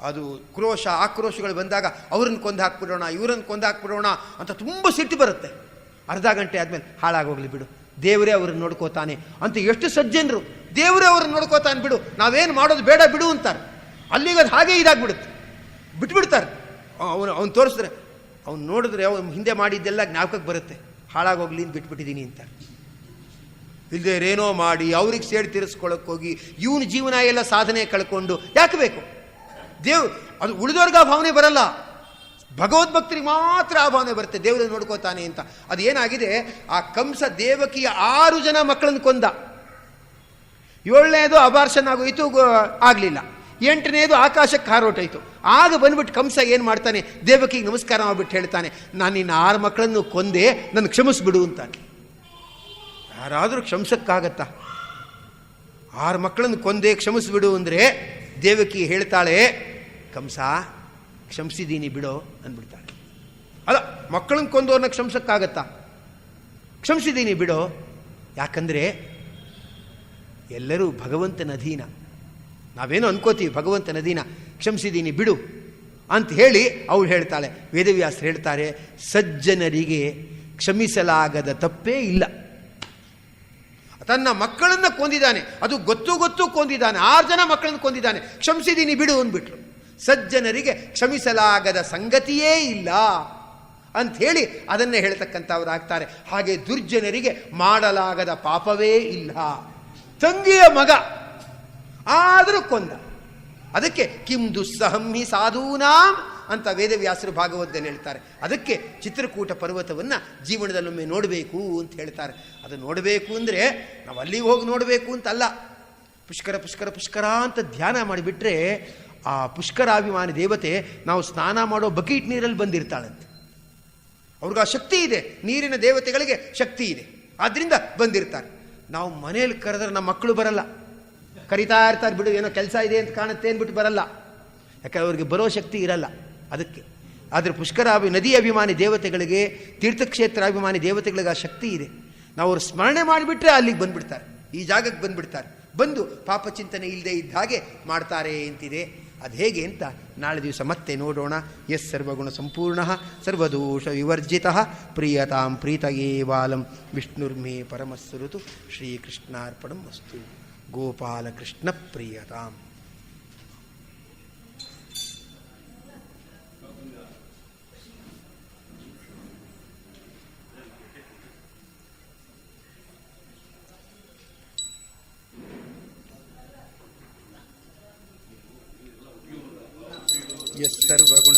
ಅದು ಕ್ರೋಶ ಆಕ್ರೋಶಗಳು ಬಂದಾಗ ಅವ್ರನ್ನ ಕೊಂದು ಹಾಕ್ಬಿಡೋಣ, ಇವರನ್ನು ಕೊಂದು ಹಾಕ್ಬಿಡೋಣ ಅಂತ ತುಂಬ ಸಿಟ್ಟು ಬರುತ್ತೆ. ಅರ್ಧ ಗಂಟೆ ಆದಮೇಲೆ ಹಾಳಾಗೋಗ್ಲಿ ಬಿಡು, ದೇವರೇ ಅವ್ರನ್ನ ನೋಡ್ಕೋತಾನೆ ಅಂತ ಎಷ್ಟು ಸಜ್ಜನರು ದೇವರೇ ಅವ್ರನ್ನ ನೋಡ್ಕೋತಾನೆ ಬಿಡು, ನಾವೇನು ಮಾಡೋದು ಬೇಡ ಬಿಡು ಅಂತಾರೆ. ಅಲ್ಲಿಗೆ ಅದು ಹಾಗೆ ಇದಾಗ್ಬಿಡುತ್ತೆ, ಬಿಟ್ಬಿಡ್ತಾರೆ. ಅವ್ನು ತೋರಿಸಿದ್ರೆ ಅವ್ನು ನೋಡಿದ್ರೆ ಅವ್ನು ಹಿಂದೆ ಮಾಡಿದ್ದೆಲ್ಲ ಜ್ಞಾಪಕಕ್ಕೆ ಬರುತ್ತೆ. ಹಾಳಾಗೋಗ್ಲಿ ಅಂತ ಬಿಟ್ಬಿಟ್ಟಿದ್ದೀನಿ ಅಂತ. ಇಲ್ಲದೆ ಏನೋ ಮಾಡಿ ಅವ್ರಿಗೆ ಸೇಡ್ ತೀರಿಸ್ಕೊಳ್ಳೋಕೆ ಹೋಗಿ ಇವನ ಜೀವನ ಎಲ್ಲ ಸಾಧನೆ ಕಳ್ಕೊಂಡು ಯಾಕೆ ಬೇಕು? ಅದು ಉಳಿದವ್ರಿಗೆ ಆ ಭಾವನೆ ಬರಲ್ಲ, ಭಗವದ್ಭಕ್ತರಿಗೆ ಮಾತ್ರ ಆ ಭಾವನೆ ಬರುತ್ತೆ, ದೇವರು ನೋಡ್ಕೋತಾನೆ ಅಂತ. ಅದು ಏನಾಗಿದೆ, ಆ ಕಂಸ ದೇವಕಿಯ 6 ಜನ ಮಕ್ಕಳನ್ನು ಕೊಂದ. 7ನೇದು ಅಬಾರ್ಷನ್ ಆಗೋಯ್ತು, ಆಗಲಿಲ್ಲ. 8ನೇದು ಆಕಾಶಕ್ಕೆ ಹಾರೋಟಾಯಿತು. ಆಗ ಬಂದ್ಬಿಟ್ಟು ಕಂಸ ಏನು ಮಾಡ್ತಾನೆ, ದೇವಕಿಗೆ ನಮಸ್ಕಾರ ಮಾಡ್ಬಿಟ್ಟು ಹೇಳ್ತಾನೆ, ನಾನು ನಿನ್ನ 6 ಮಕ್ಕಳನ್ನು ಕೊಂದೆ, ನನ್ನ ಕ್ಷಮಿಸ್ಬಿಡು ಅಂತಾನೆ. ಯಾರಾದರೂ ಕ್ಷಮಿಸಕ್ಕಾಗತ್ತಾ? 6 ಮಕ್ಕಳನ್ನು ಕೊಂದೆ ಕ್ಷಮಿಸ್ಬಿಡು ಅಂದರೆ ದೇವಕಿ ಹೇಳ್ತಾಳೆ, ಕಂಸ ಕ್ಷಮಿಸಿದ್ದೀನಿ ಬಿಡೋ ಅಂದ್ಬಿಡ್ತಾಳೆ. ಅಲ್ಲ, ಮಕ್ಕಳನ್ನು ಕೊಂದವ್ರನ್ನ ಕ್ಷಮಿಸಕ್ಕಾಗತ್ತಾ? ಕ್ಷಮಿಸಿದ್ದೀನಿ ಬಿಡೋ. ಯಾಕಂದರೆ ಎಲ್ಲರೂ ಭಗವಂತನ ಅಧೀನ. ನಾವೇನೋ ಅನ್ಕೋತೀವಿ ಭಗವಂತನ ಅಧೀನ, ಕ್ಷಮಿಸಿದ್ದೀನಿ ಬಿಡು ಅಂತ ಹೇಳಿ ಅವಳು ಹೇಳ್ತಾಳೆ. ವೇದವ್ಯಾಸರು ಹೇಳ್ತಾರೆ, ಸಜ್ಜನರಿಗೆ ಕ್ಷಮಿಸಲಾಗದ ತಪ್ಪೇ ಇಲ್ಲ. ತನ್ನ ಮಕ್ಕಳನ್ನು ಕೊಂದಿದ್ದಾನೆ, ಅದು ಗೊತ್ತು ಕೊಂದಿದ್ದಾನೆ, 6 ಜನ ಮಕ್ಕಳನ್ನು ಕೊಂದಿದ್ದಾನೆ, ಕ್ಷಮಿಸಿದ್ದೀನಿ ಬಿಡು ಅಂದ್ಬಿಟ್ರು. ಸಜ್ಜನರಿಗೆ ಕ್ಷಮಿಸಲಾಗದ ಸಂಗತಿಯೇ ಇಲ್ಲ ಅಂಥೇಳಿ ಅದನ್ನೇ ಹೇಳ್ತಕ್ಕಂಥವ್ರಾಗ್ತಾರೆ. ಹಾಗೆ ದುರ್ಜನರಿಗೆ ಮಾಡಲಾಗದ ಪಾಪವೇ ಇಲ್ಲ. ತಂಗಿಯ ಮಗ ಆದರೂ ಕೊಂದ, ಅದಕ್ಕೆ ಕಿಂ ದುಸ್ಸಹಂ ಹಿ ಸಾಧೂನಾಂ ಅಂತ ವೇದವ್ಯಾಸರು ಭಾಗವತದಲ್ಲಿ ಹೇಳ್ತಾರೆ. ಅದಕ್ಕೆ ಚಿತ್ರಕೂಟ ಪರ್ವತವನ್ನು ಜೀವನದಲ್ಲೊಮ್ಮೆ ನೋಡಬೇಕು ಅಂತ ಹೇಳ್ತಾರೆ. ಅದು ನೋಡಬೇಕು ಅಂದರೆ ನಾವು ಅಲ್ಲಿಗೆ ಹೋಗಿ ನೋಡಬೇಕು ಅಂತಲ್ಲ. ಪುಷ್ಕರ ಪುಷ್ಕರ ಪುಷ್ಕರ ಅಂತ ಧ್ಯಾನ ಮಾಡಿಬಿಟ್ರೆ ಆ ಪುಷ್ಕರಾಭಿಮಾನಿ ದೇವತೆ ನಾವು ಸ್ನಾನ ಮಾಡೋ ಬಕೀಟ್ ನೀರಲ್ಲಿ ಬಂದಿರ್ತಾಳಂತೆ. ಅವ್ರಿಗೆ ಆ ಶಕ್ತಿ ಇದೆ, ನೀರಿನ ದೇವತೆಗಳಿಗೆ ಶಕ್ತಿ ಇದೆ, ಆದ್ದರಿಂದ ಬಂದಿರ್ತಾರೆ. ನಾವು ಮನೇಲಿ ಕರೆದ್ರೆ ನಮ್ಮ ಮಕ್ಕಳು ಬರಲ್ಲ, ಕರಿತಾ ಇರ್ತಾರೆ, ಬಿಡು ಏನೋ ಕೆಲಸ ಇದೆ ಅಂತ ಕಾಣುತ್ತೆ ಅಂದ್ಬಿಟ್ಟು ಬರಲ್ಲ. ಯಾಕಂದ್ರೆ ಅವ್ರಿಗೆ ಬರೋ ಶಕ್ತಿ ಇರಲ್ಲ. ಅದಕ್ಕೆ ಆದರೆ ನದಿ ಅಭಿಮಾನಿ ದೇವತೆಗಳಿಗೆ, ತೀರ್ಥಕ್ಷೇತ್ರಾಭಿಮಾನಿ ದೇವತೆಗಳಿಗೆ ಆ ಶಕ್ತಿ ಇದೆ. ನಾವು ಅವ್ರು ಸ್ಮರಣೆ ಮಾಡಿಬಿಟ್ರೆ ಅಲ್ಲಿಗೆ ಬಂದುಬಿಡ್ತಾರೆ, ಈ ಜಾಗಕ್ಕೆ ಬಂದುಬಿಡ್ತಾರೆ. ಬಂದು ಪಾಪಚಿಂತನೆ ಇಲ್ಲದೆ ಇದ್ದ ಹಾಗೆ ಮಾಡ್ತಾರೆ ಅಂತಿದೆ. ಅದು ಹೇಗೆ ಅಂತ ನಾಳೆ ದಿವಸ ಮತ್ತೆ ನೋಡೋಣ. ಎಸ್ ಸರ್ವಗುಣ ಸಂಪೂರ್ಣ ಸರ್ವದೋಷ ವಿವರ್ಜಿತ ಪ್ರಿಯತಾಂ ಪ್ರೀತಯೇವಾಲಂ ವಿಷ್ಣುರ್ಮೇ ಪರಮಸ್ಸುರುತು. ಶ್ರೀಕೃಷ್ಣಾರ್ಪಣಂ ಅಸ್ತು. ಗೋಪಾಲಕೃಷ್ಣ ಪ್ರಿಯತಾಂ. ಸರ್ವಗುಣ